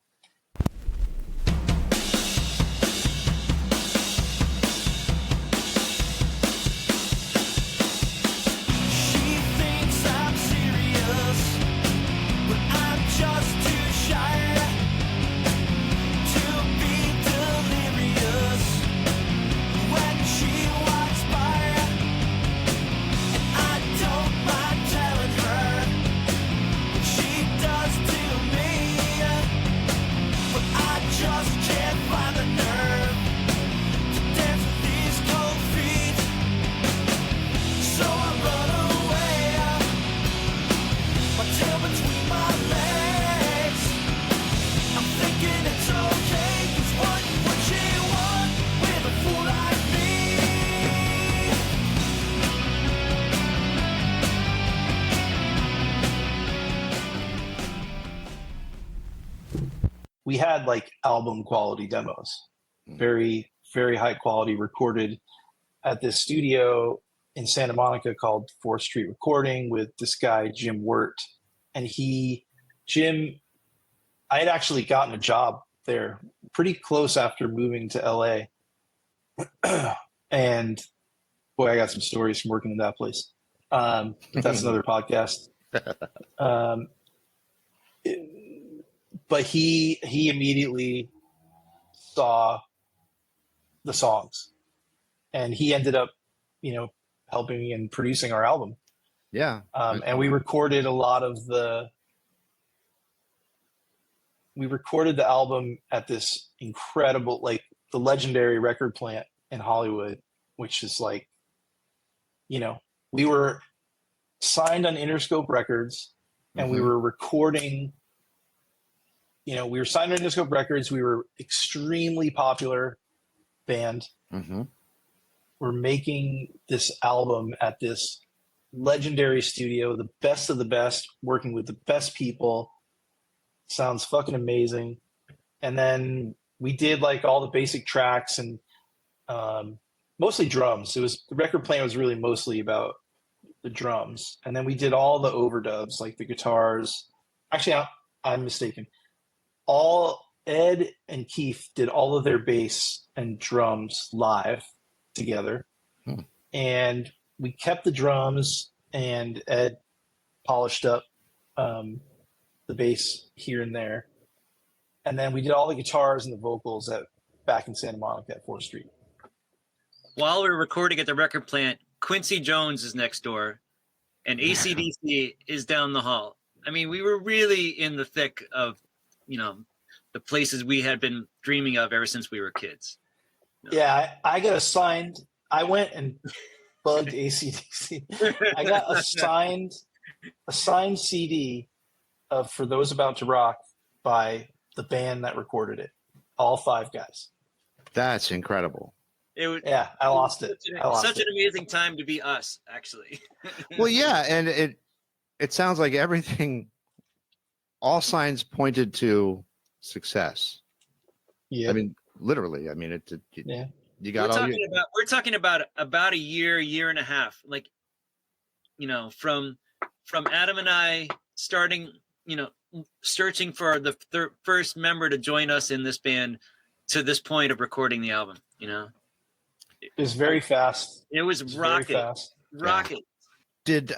We had like album quality demos, very, very high quality, recorded at this studio in Santa Monica called 4th Street Recording with this guy, Jim Wirt. And I had actually gotten a job there pretty close after moving to LA. And boy, I got some stories from working in that place. But that's another podcast. But he immediately saw the songs, and he ended up, helping me and producing our album. Yeah. And we recorded we recorded the album at this incredible, like the legendary record plant in Hollywood, which is like, you know, we were signed on Interscope Records and we were recording, you know, we were signed on Interscope Records. We were extremely popular band. We're making this album at this legendary studio, the best of the best, working with the best people. Sounds fucking amazing. And then we did like all the basic tracks and mostly drums. The record playing was really mostly about the drums. And then we did all the overdubs, like the guitars. Actually, I'm mistaken. All Ed and Keith did all of their bass and drums live together. And we kept the drums, and Ed polished up the bass here and there. And then we did all the guitars and the vocals back in Santa Monica at 4th Street. While we were recording at the record plant, Quincy Jones is next door and AC/DC is down the hall. I mean, we were really in the thick of, you know, the places we had been dreaming of ever since we were kids. Yeah, I got assigned. I went and bugged AC/DC. I got a signed CD of For Those About to Rock by the band that recorded it. All 5 guys. That's incredible. I lost it. Such an amazing time to be us, actually. Well, yeah, and it sounds like everything, all signs pointed to success. Yeah. I mean, literally. I mean, yeah. You got we're talking about a year and a half. Like, you know, from Adam and I starting, you know, searching for the first member to join us in this band to this point of recording the album, you know. It was very fast. It was rocket. Yeah. Did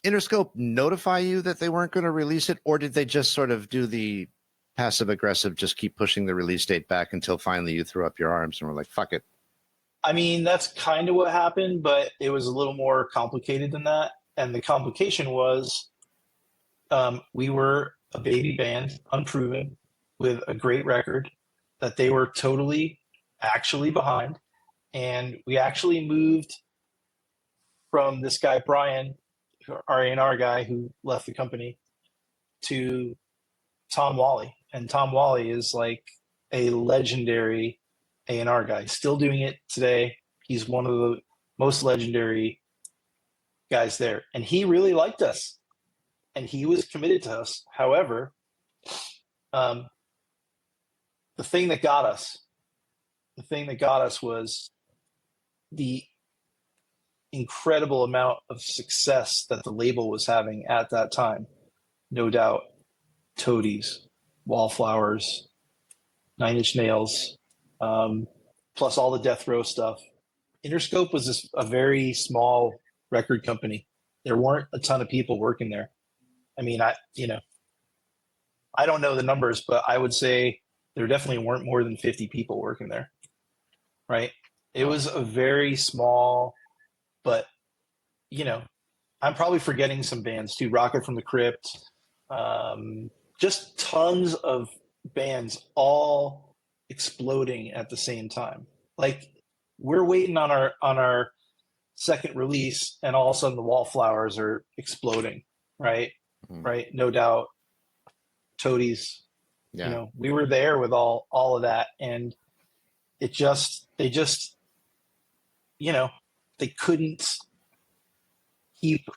Interscope notify you that they weren't going to release it, or did they just sort of do the passive aggressive, just keep pushing the release date back until finally you threw up your arms and were like, fuck it? I mean, that's kind of what happened, but it was a little more complicated than that. And the complication was we were a baby band, unproven, with a great record that they were totally actually behind. And we actually moved from this guy, Brian, our A&R guy who left the company, to Tom Wally. And Tom Wally is like a legendary A&R guy, still doing it today. He's one of the most legendary guys there. And he really liked us. And he was committed to us. However, the thing that got us was the incredible amount of success that the label was having at that time. No Doubt, Toadies, Wallflowers, Nine Inch Nails, plus all the Death Row stuff. Interscope was a very small record company. There weren't a ton of people working there. I mean, I don't know the numbers, but I would say there definitely weren't more than 50 people working there, right? It was a very small, but, you know, I'm probably forgetting some bands too. Rocket from the Crypt, just tons of bands all exploding at the same time. Like, we're waiting on our second release, and all of a sudden the Wallflowers are exploding, right? Right? No Doubt, Toadies. Yeah. You know, we were there with all of that, and they just, you know, they couldn't keep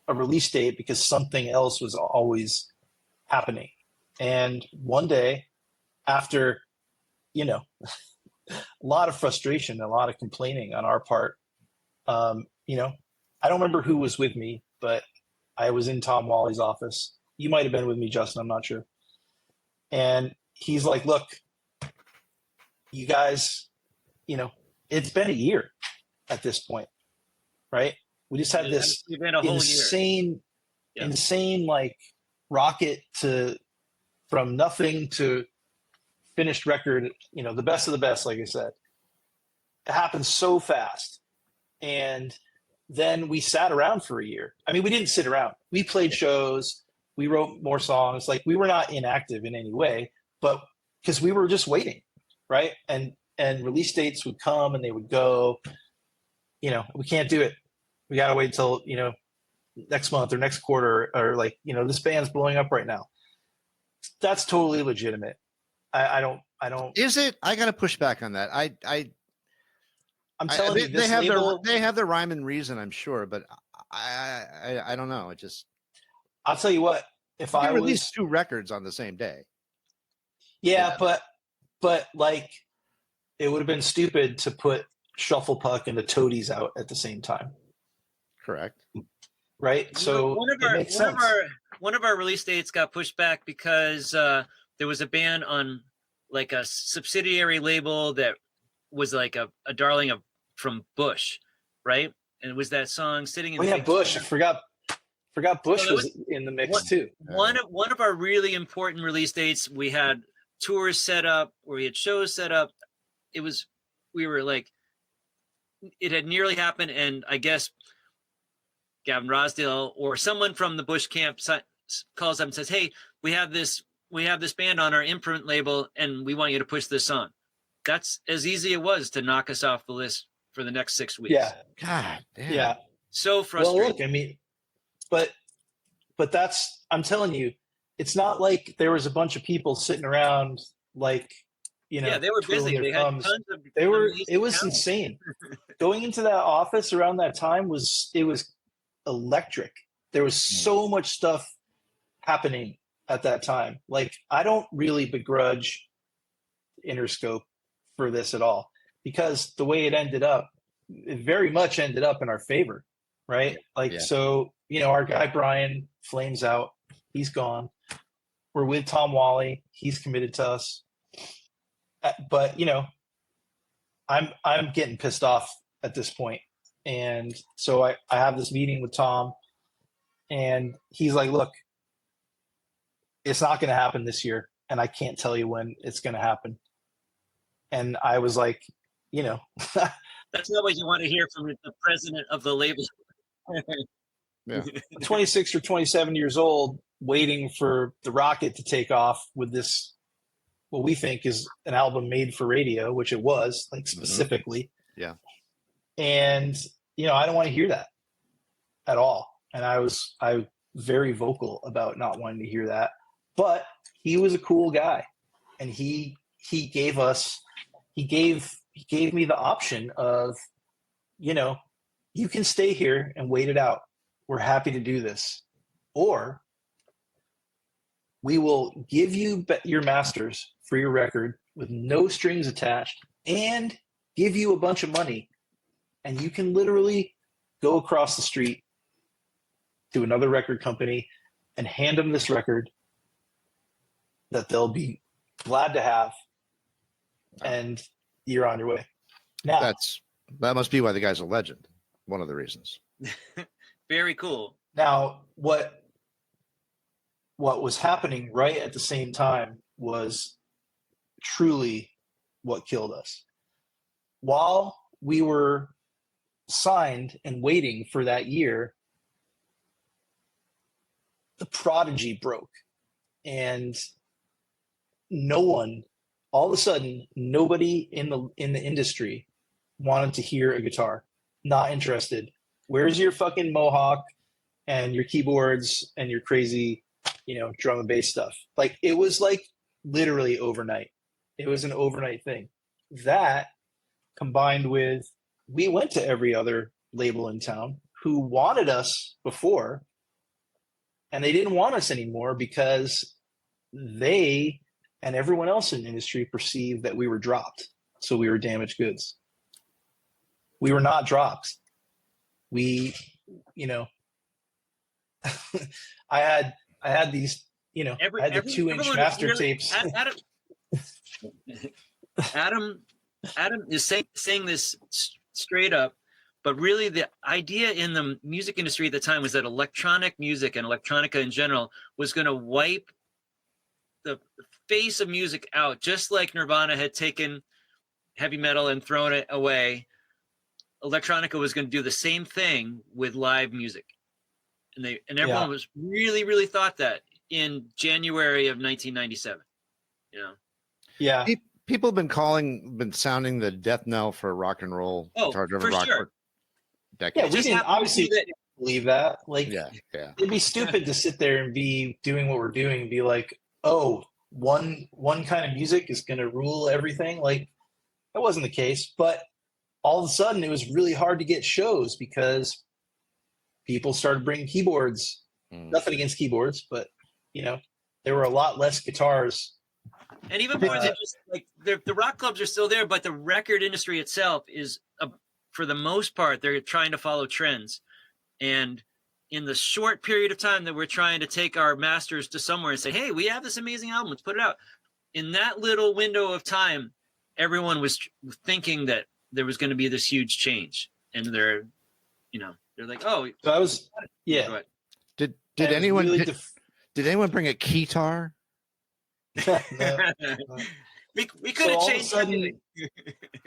a release date because something else was always happening. And one day, after, you know, a lot of frustration, a lot of complaining on our part, you know, I don't remember who was with me, but I was in Tom Wally's office. You might have been with me, Justin, I'm not sure. And he's like, look, you guys, you know, it's been a year at this point, right? We just had this insane like rocket from nothing to finished record, you know, the best of the best, like I said. It happened so fast. And then we sat around for a year. I mean, we didn't sit around. We played shows. We wrote more songs. Like, we were not inactive in any way, but because we were just waiting, right? And release dates would come and they would go. You know, we can't do it. We got to wait until, you know, next month or next quarter, or like, you know, this band's blowing up right now. That's totally legitimate. I don't. Is it? I got to push back on that. I'm telling you, they have their rhyme and reason, I'm sure, but I don't know. It just. I'll tell you what. If I release 2 records on the same day. Yeah, but like, it would have been stupid to put Shufflepuck and the Toadies out at the same time. Correct. Right. So one of our release dates got pushed back because there was a band on like a subsidiary label that was like a darling from Bush, right? And it was that song "Sitting in." Oh yeah, Bush. I forgot Bush So was in the mix too. One of our really important release dates, we had tours set up, or we had shows set up. We were like, it had nearly happened, and I guess Gavin Rosdale or someone from the Bush camp calls up and says, "Hey, we have this band on our imprint label, and we want you to push this on." That's as easy it was to knock us off the list for the next 6 weeks. Yeah. God damn. Yeah. So frustrating. Well, look, I mean, but that's, I'm telling you, it's not like there was a bunch of people sitting around like, you know, yeah, they were busy. They had tons of. It was insane. Going into that office around that time was electric. There was so much stuff happening at that time. Like, I don't really begrudge Interscope for this at all, because the way it ended up, it very much ended up in our favor, right? Like, so, you know, our guy Brian flames out. He's gone. We're with Tom Wally. He's committed to us. But, you know, I'm getting pissed off at this point. And so I have this meeting with Tom, and he's like, "Look, it's not going to happen this year, and I can't tell you when it's going to happen." And I was like, you know, that's not what you want to hear from the president of the label. Yeah. 26 or 27 years old, waiting for the rocket to take off with this, what we think is an album made for radio, which it was, like, specifically. Yeah. And, you know, I don't want to hear that at all. And I was very vocal about not wanting to hear that. But he was a cool guy, and he gave me the option of, you know, you can stay here and wait it out. We're happy to do this. Or we will give you your masters for your record with no strings attached and give you a bunch of money. And you can literally go across the street to another record company and hand them this record that they'll be glad to have. And you're on your way. Now, that must be why the guy's a legend. One of the reasons. Very cool. Now, what was happening right at the same time was truly what killed us. While we were signed and waiting for that year, the Prodigy broke, and all of a sudden, nobody in the industry wanted to hear a guitar. Not interested. Where's your fucking Mohawk and your keyboards and your crazy, you know, drum and bass stuff? Like, it was like literally overnight. It was an overnight thing. That, combined with, we went to every other label in town who wanted us before, and they didn't want us anymore because they and everyone else in the industry perceived that we were dropped. So we were damaged goods. We were not dropped. We, you know, I had these, you know, I had the 2-inch master tapes. Adam is saying this straight up, but really the idea in the music industry at the time was that electronic music and electronica in general was going to wipe the face of music out, just like Nirvana had taken heavy metal and thrown it away. electronica was going to do the same thing with live music, and everyone was really thought that in January of 1997. You know. Yeah. People have been sounding the death knell for rock and roll, guitar-driven rock sure. for decades. Yeah, we didn't obviously believe that. Like, yeah. It'd be stupid to sit there and be doing what we're doing and be like, oh, one kind of music is going to rule everything. Like, that wasn't the case. But all of a sudden, it was really hard to get shows because people started bringing keyboards. Nothing against keyboards, but there were a lot less guitars. And even more than just like the rock clubs are still there, but the record industry itself is, for the most part, they're trying to follow trends. And in the short period of time that we're trying to take our masters to somewhere and say, hey, we have this amazing album, let's put it out. In that little window of time, everyone was thinking that there was going to be this huge change. And they're like, oh. So I was, yeah. Did anyone really did anyone bring a keytar? No. We could have changed sudden,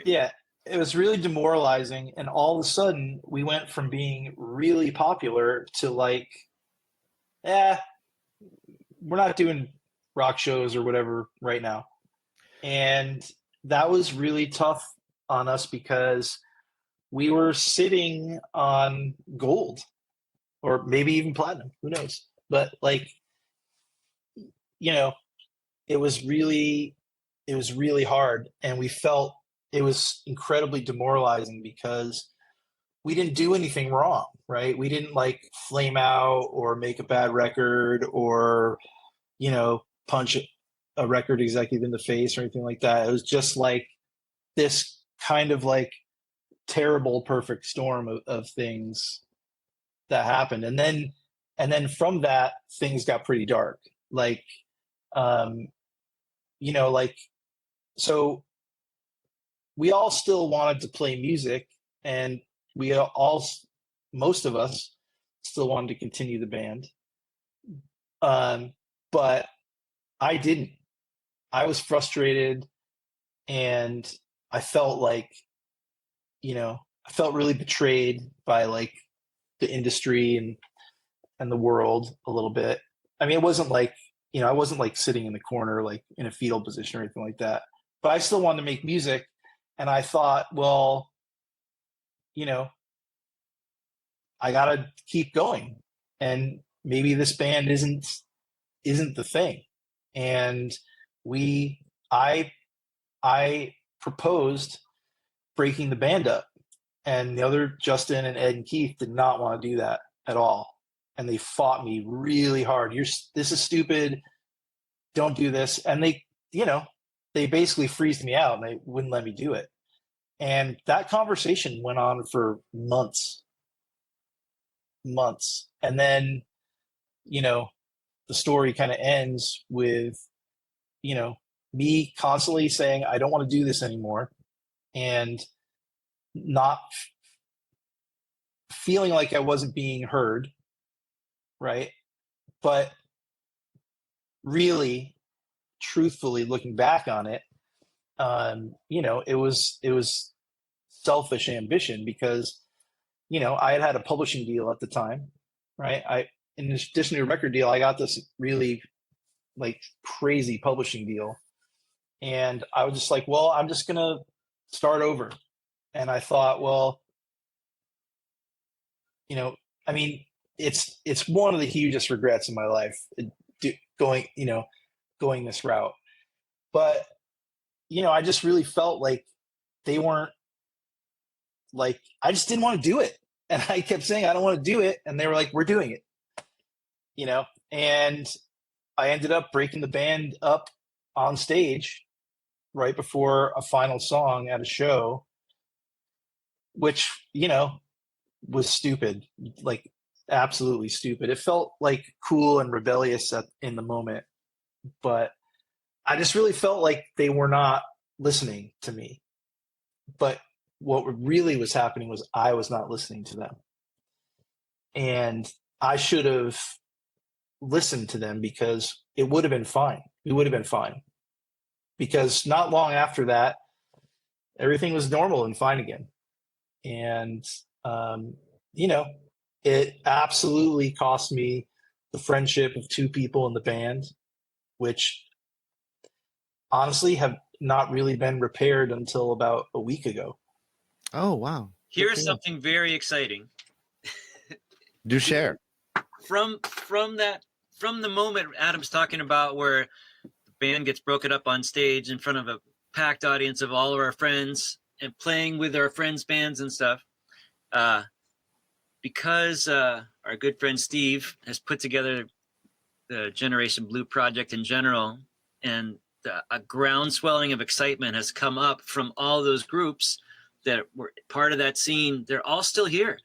yeah, it was really demoralizing, and all of a sudden we went from being really popular to like, we're not doing rock shows or whatever right now. And that was really tough on us because we were sitting on gold or maybe even platinum, who knows. But like, it was really hard, and we felt it was incredibly demoralizing because we didn't do anything wrong, right? We didn't like flame out or make a bad record or, punch a record executive in the face or anything like that. It was just like this kind of like terrible perfect storm of things that happened. And then from that, things got pretty dark. Like, so we all still wanted to play music, and most of us still wanted to continue the band. But I didn't. I was frustrated, and I felt like, I felt really betrayed by like the industry and the world a little bit. I mean, it wasn't like, I wasn't like sitting in the corner, like in a fetal position or anything like that, but I still wanted to make music. And I thought, well, I got to keep going, and maybe this band isn't the thing. And I proposed breaking the band up, and the other Justin and Ed and Keith did not want to do that at all. And they fought me really hard. This is stupid. Don't do this. And they basically freezed me out, and they wouldn't let me do it. And that conversation went on for months. And then, the story kind of ends with, me constantly saying, I don't want to do this anymore, and not feeling like I wasn't being heard. Right. But really, truthfully, looking back on it, it was selfish ambition because, I had a publishing deal at the time, right? In addition to a record deal, I got this really like crazy publishing deal, and I was just like, well, I'm just going to start over. And I thought, well, it's one of the hugest regrets in my life going this route. But, I just really felt like they weren't like, I just didn't want to do it. And I kept saying, I don't want to do it. And they were like, we're doing it, and I ended up breaking the band up on stage right before a final song at a show, which, was stupid, like absolutely stupid. It felt like cool and rebellious in the moment, but I just really felt like they were not listening to me. But what really was happening was I was not listening to them. And I should have listened to them because it would have been fine. We would have been fine. Because not long after that, everything was normal and fine again. And, you know, it absolutely cost me the friendship of two people in the band, which honestly have not really been repaired until about a week ago. Oh, wow. Here's something very exciting. Do share. From the moment Adam's talking about where the band gets broken up on stage in front of a packed audience of all of our friends and playing with our friends' bands and stuff, because our good friend Steve has put together the Generation Blue project in general, and a groundswelling of excitement has come up from all those groups that were part of that scene. They're all still here.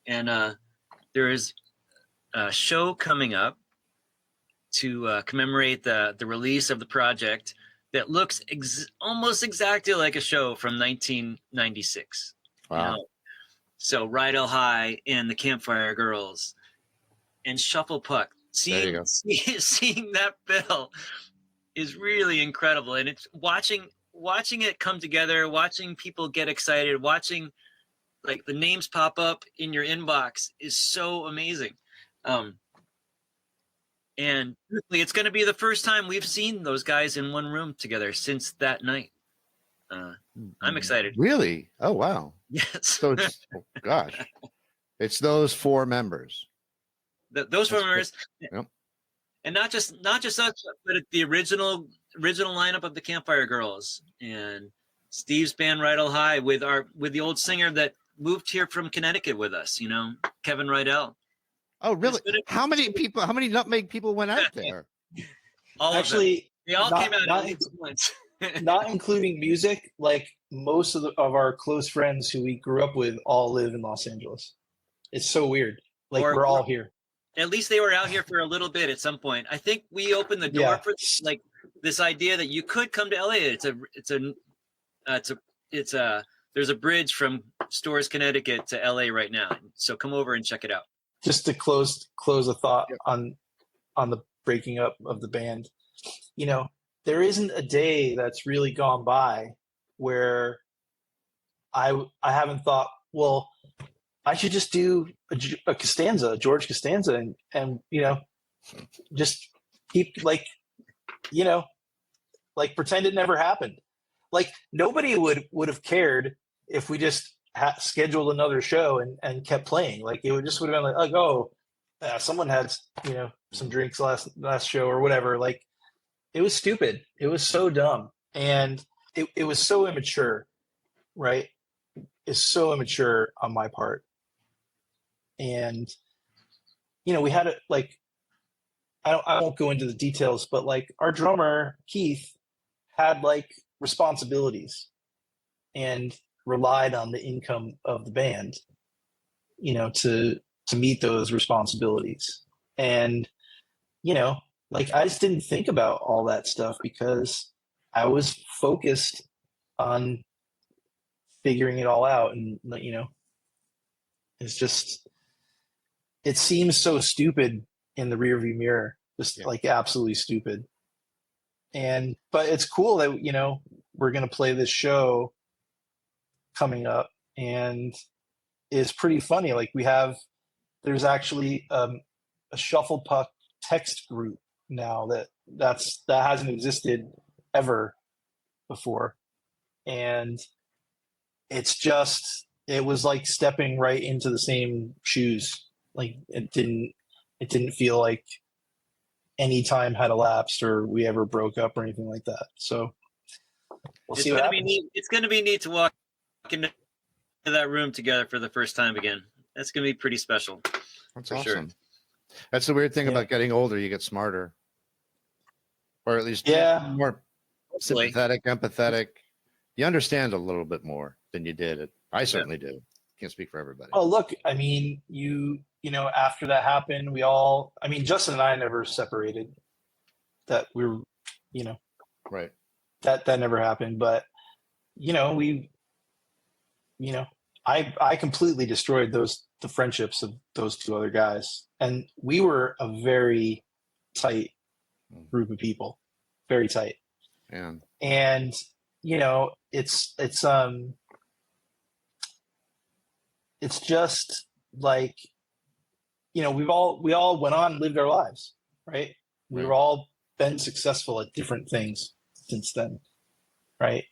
And there is a show coming up to commemorate the release of the project that looks almost exactly like a show from 1996. Wow. You know? So Rydell High and the Campfire Girls and Shufflepuck. Seeing that bill is really incredible, and it's watching it come together, watching people get excited, watching like the names pop up in your inbox is so amazing. And it's going to be the first time we've seen those guys in one room together since that night. I'm excited. Really? Oh, wow. Yes. So it's, oh, gosh, it's those four members. Those four members. Yep. And not just us, but the original lineup of the Campfire Girls and Steve's band Rydell High with the old singer that moved here from Connecticut with us, you know, Kevin Rydell. Oh, really? How many nutmeg people went out there? All Actually, they all came out at least once. Not including music, like most of our close friends who we grew up with all live in Los Angeles. It's so weird. Like we're all here. At least they were out here for a little bit at some point. I think we opened the door for like this idea that you could come to LA. There's a bridge from Storrs, Connecticut to LA right now. So come over and check it out. Just to close a thought on the breaking up of the band. You know, there isn't a day that's really gone by where I haven't thought, well, I should just do a George Costanza, and you know, just keep like, you know, like pretend it never happened. Like nobody would have cared if we just scheduled another show and kept playing. Like it would have been like, oh, someone had, you know, some drinks last show or whatever. Like it was stupid. It was so dumb, and it was so immature, right? It's so immature on my part. And, you know, we had it like, I won't go into the details, but like our drummer, Keith, had like responsibilities and relied on the income of the band, you know, to meet those responsibilities. And, you know, like I just didn't think about all that stuff because I was focused on figuring it all out. And, you know, it's just, it seems so stupid in the rearview mirror, just like absolutely stupid. But it's cool that, you know, we're going to play this show coming up, and it's pretty funny. Like there's actually a Shufflepuck text group now that hasn't existed ever before. And it was like stepping right into the same shoes. Like it didn't feel like any time had elapsed or we ever broke up or anything like that. So we'll see what happens. It's going to be neat to walk into that room together for the first time again. That's going to be pretty special. That's awesome. Sure. That's the weird thing about getting older. You get smarter, or at least more sympathetic, empathetic. You understand a little bit more than you did. I certainly do. Can't speak for everybody. Oh, look, I mean, you know, after that happened, Justin and I never separated. That we were, you know, right. That never happened. But, you know, I completely destroyed the friendships of those two other guys. And we were a very tight group of people, very tight. Yeah. And, you know, it's it's just like, we all went on and lived our lives, right? We've all been successful at different things since then, right?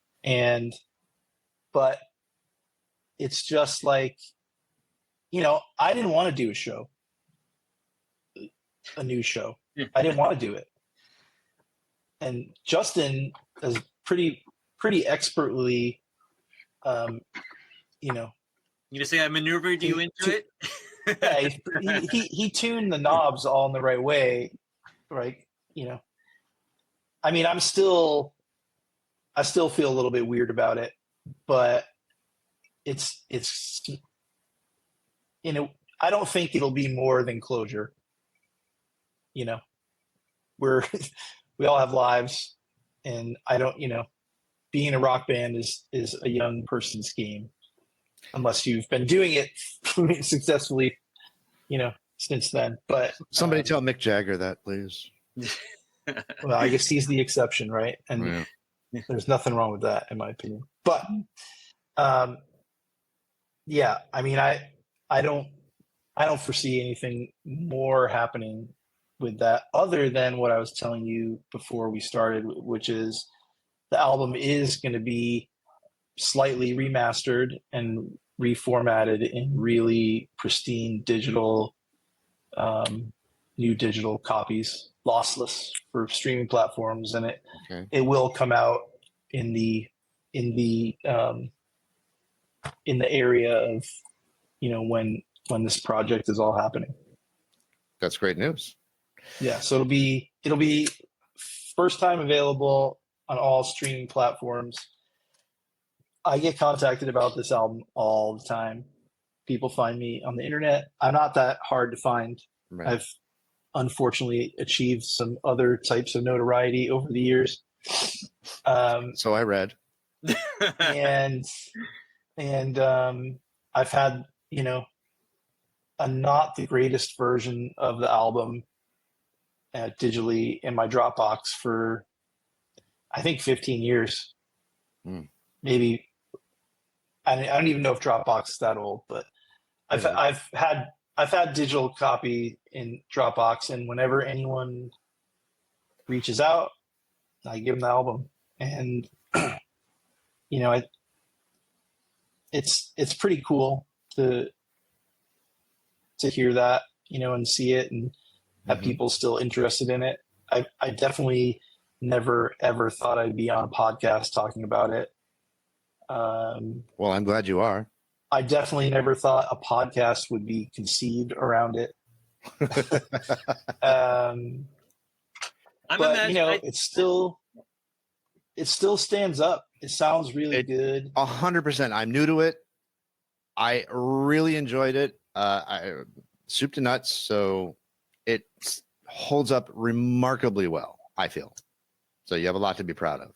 But it's just like, I didn't want to do a new show. I didn't want to do it. And Justin is pretty expertly, You just say I maneuvered you into it? Yeah, he tuned the knobs all in the right way, right? I mean, I still feel a little bit weird about it, but it's I don't think it'll be more than closure. We all have lives, and I don't, being a rock band is a young person's game, unless you've been doing it successfully, since then. But Somebody tell Mick Jagger that, please. well, I guess he's the exception, right? And there's nothing wrong with that, in my opinion. But yeah, I mean, I don't foresee anything more happening with that other than what I was telling you before we started, which is the album is going to be slightly remastered and reformatted in really pristine digital, new digital copies, lossless for streaming platforms, and it will come out in the area of when this project is all happening. That's great news. Yeah, so it'll be first time available on all streaming platforms. I get contacted about this album all the time. People find me on the internet. I'm not that hard to find. Right. I've unfortunately achieved some other types of notoriety over the years. So I read. and I've had, a not the greatest version of the album digitally in my Dropbox for, I think, 15 years. Maybe. I don't even know if Dropbox is that old, but I've had digital copy in Dropbox, and whenever anyone reaches out, I give them the album, and it's pretty cool to hear that, and see it, and have people still interested in it. I definitely never ever thought I'd be on a podcast talking about it. Well, I'm glad you are. I definitely never thought a podcast would be conceived around it. But it still stands up. It sounds really good. 100%. I'm new to it. I really enjoyed it. Soup to nuts. So it holds up remarkably well, I feel. So you have a lot to be proud of.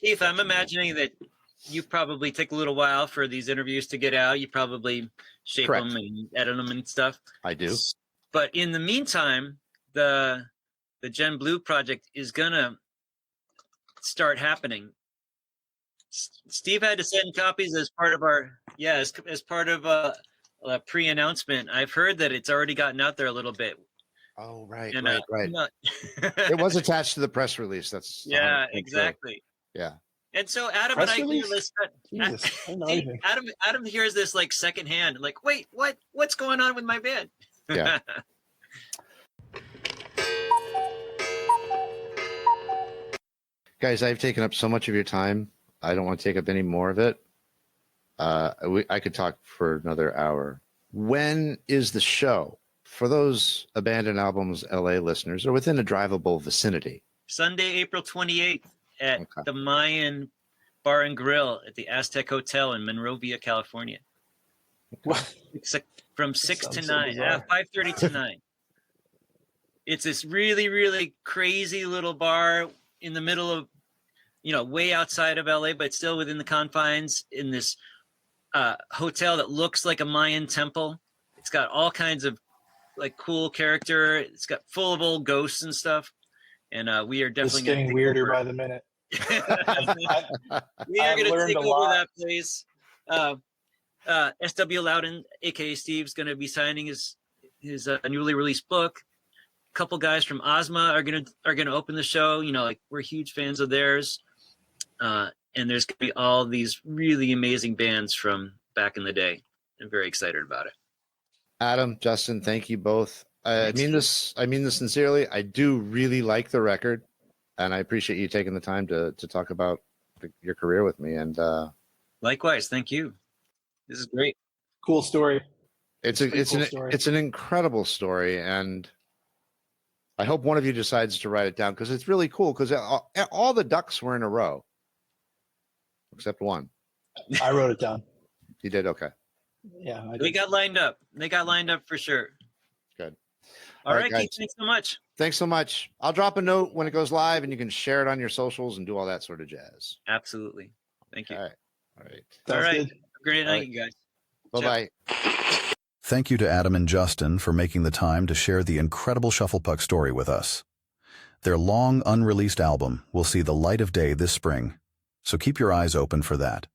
Keith, I'm imagining that you probably take a little while for these interviews to get out. You probably shape Correct. them and edit them and stuff. I do. But in the meantime, the Gen Blue project is gonna start happening. Steve had to send copies as part of as part of a pre-announcement. I've heard that it's already gotten out there a little bit. Oh, right, And, right. It was attached to the press release. That's exactly. True. Yeah. And so Adam Press and I release? hear this. Jesus, I don't know anything. Adam hears this like secondhand. Like, wait, what's going on with my band? Yeah. Guys, I've taken up so much of your time. I don't want to take up any more of it. I could talk for another hour. When is the show? For those Abandoned Albums LA listeners, or within a drivable vicinity. Sunday, April 28th at the Mayan Bar and Grill at the Aztec Hotel in Monrovia, California. From 6 to 9, 5:30 to 9. It's this really, really crazy little bar in the middle of, way outside of LA, but still within the confines, in this hotel that looks like a Mayan temple. It's got all kinds of like cool character. It's got full of old ghosts and stuff. And we are definitely getting weirder by the minute. We are going to take over that place. S.W. Loudon, aka Steve's, going to be signing his newly released book. A couple guys from Ozma are gonna open the show. You know, like we're huge fans of theirs. And there's going to be all these really amazing bands from back in the day. I'm very excited about it. Adam, Justin, thank you both. I mean this sincerely. I do really like the record, and I appreciate you taking the time to talk about your career with me. And likewise, thank you. This is great. Cool story. It's an incredible story, and I hope one of you decides to write it down because it's really cool. Because all the ducks were in a row, except one. I wrote it down. You did? Okay. Yeah, they got lined up. They got lined up for sure. Good. All right, guys. Keith, thanks so much. Thanks so much. I'll drop a note when it goes live, and you can share it on your socials and do all that sort of jazz. Absolutely. Thank you. All right. All right. Good. Great night, you guys. Bye-bye. Thank you to Adam and Justin for making the time to share the incredible Shufflepuck story with us. Their long, unreleased album will see the light of day this spring, so keep your eyes open for that.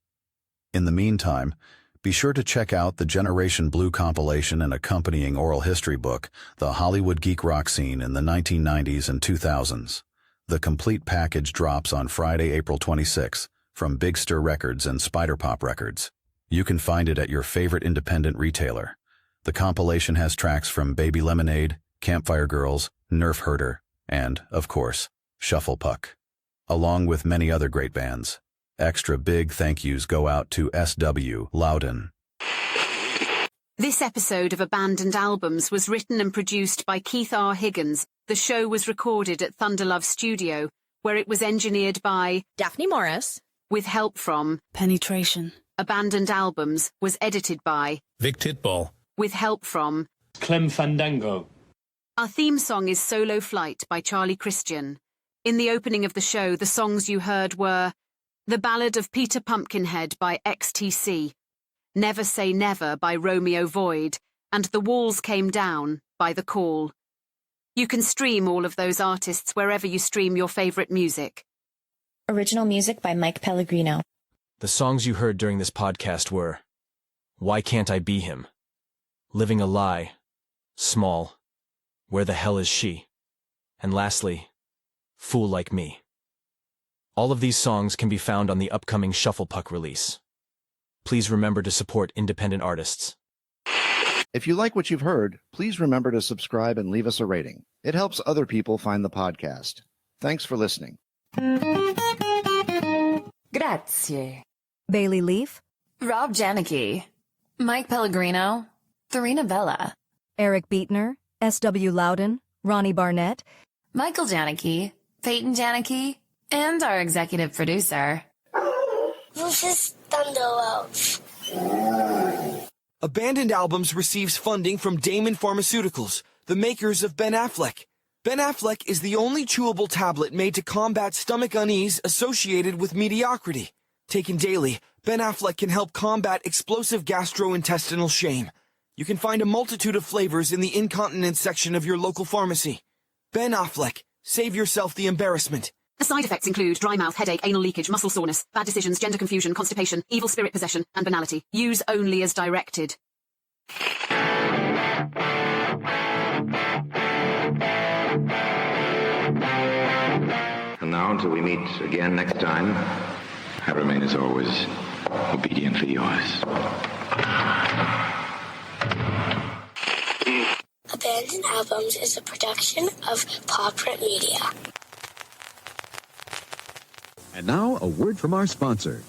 In the meantime, be sure to check out the Generation Blue compilation and accompanying oral history book, The Hollywood Geek Rock Scene in the 1990s and 2000s. The complete package drops on Friday, April 26, from Big Stir Records and Spider Pop Records. You can find it at your favorite independent retailer. The compilation has tracks from Baby Lemonade, Campfire Girls, Nerf Herder, and, of course, Shufflepuck, along with many other great bands. Extra big thank yous go out to S.W. Loudon. This episode of Abandoned Albums was written and produced by Keith R. Higgins. The show was recorded at Thunderlove Studio, where it was engineered by Daphne Morris, with help from Penetration. Abandoned Albums was edited by Vic Titball, with help from Clem Fandango. Our theme song is Solo Flight by Charlie Christian. In the opening of the show, the songs you heard were The Ballad of Peter Pumpkinhead by XTC, Never Say Never by Romeo Void, and The Walls Came Down by The Call. You can stream all of those artists wherever you stream your favorite music. Original music by Mike Pellegrino. The songs you heard during this podcast were Why Can't I Be Him? Living a Lie, Small, Where the Hell Is She? And lastly, Fool Like Me. All of these songs can be found on the upcoming Shufflepuck release. Please remember to support independent artists. If you like what you've heard, please remember to subscribe and leave us a rating. It helps other people find the podcast. Thanks for listening. Grazie. Bailey Leaf, Rob Janicki, Mike Pellegrino, Farina Bella, Eric Beatner, S.W. Loudon, Ronnie Barnett, Michael Janicki, Peyton Janicki, and our executive producer, Lucius Thunderlove. Abandoned Albums receives funding from Damon Pharmaceuticals, the makers of Ben Affleck. Ben Affleck is the only chewable tablet made to combat stomach unease associated with mediocrity. Taken daily, Ben Affleck can help combat explosive gastrointestinal shame. You can find a multitude of flavors in the incontinence section of your local pharmacy. Ben Affleck, save yourself the embarrassment. The side effects include dry mouth, headache, anal leakage, muscle soreness, bad decisions, gender confusion, constipation, evil spirit possession, and banality. Use only as directed. And now, until we meet again next time, I remain as always obediently yours. Abandoned Albums is a production of Paw Print Media. And now, a word from our sponsor.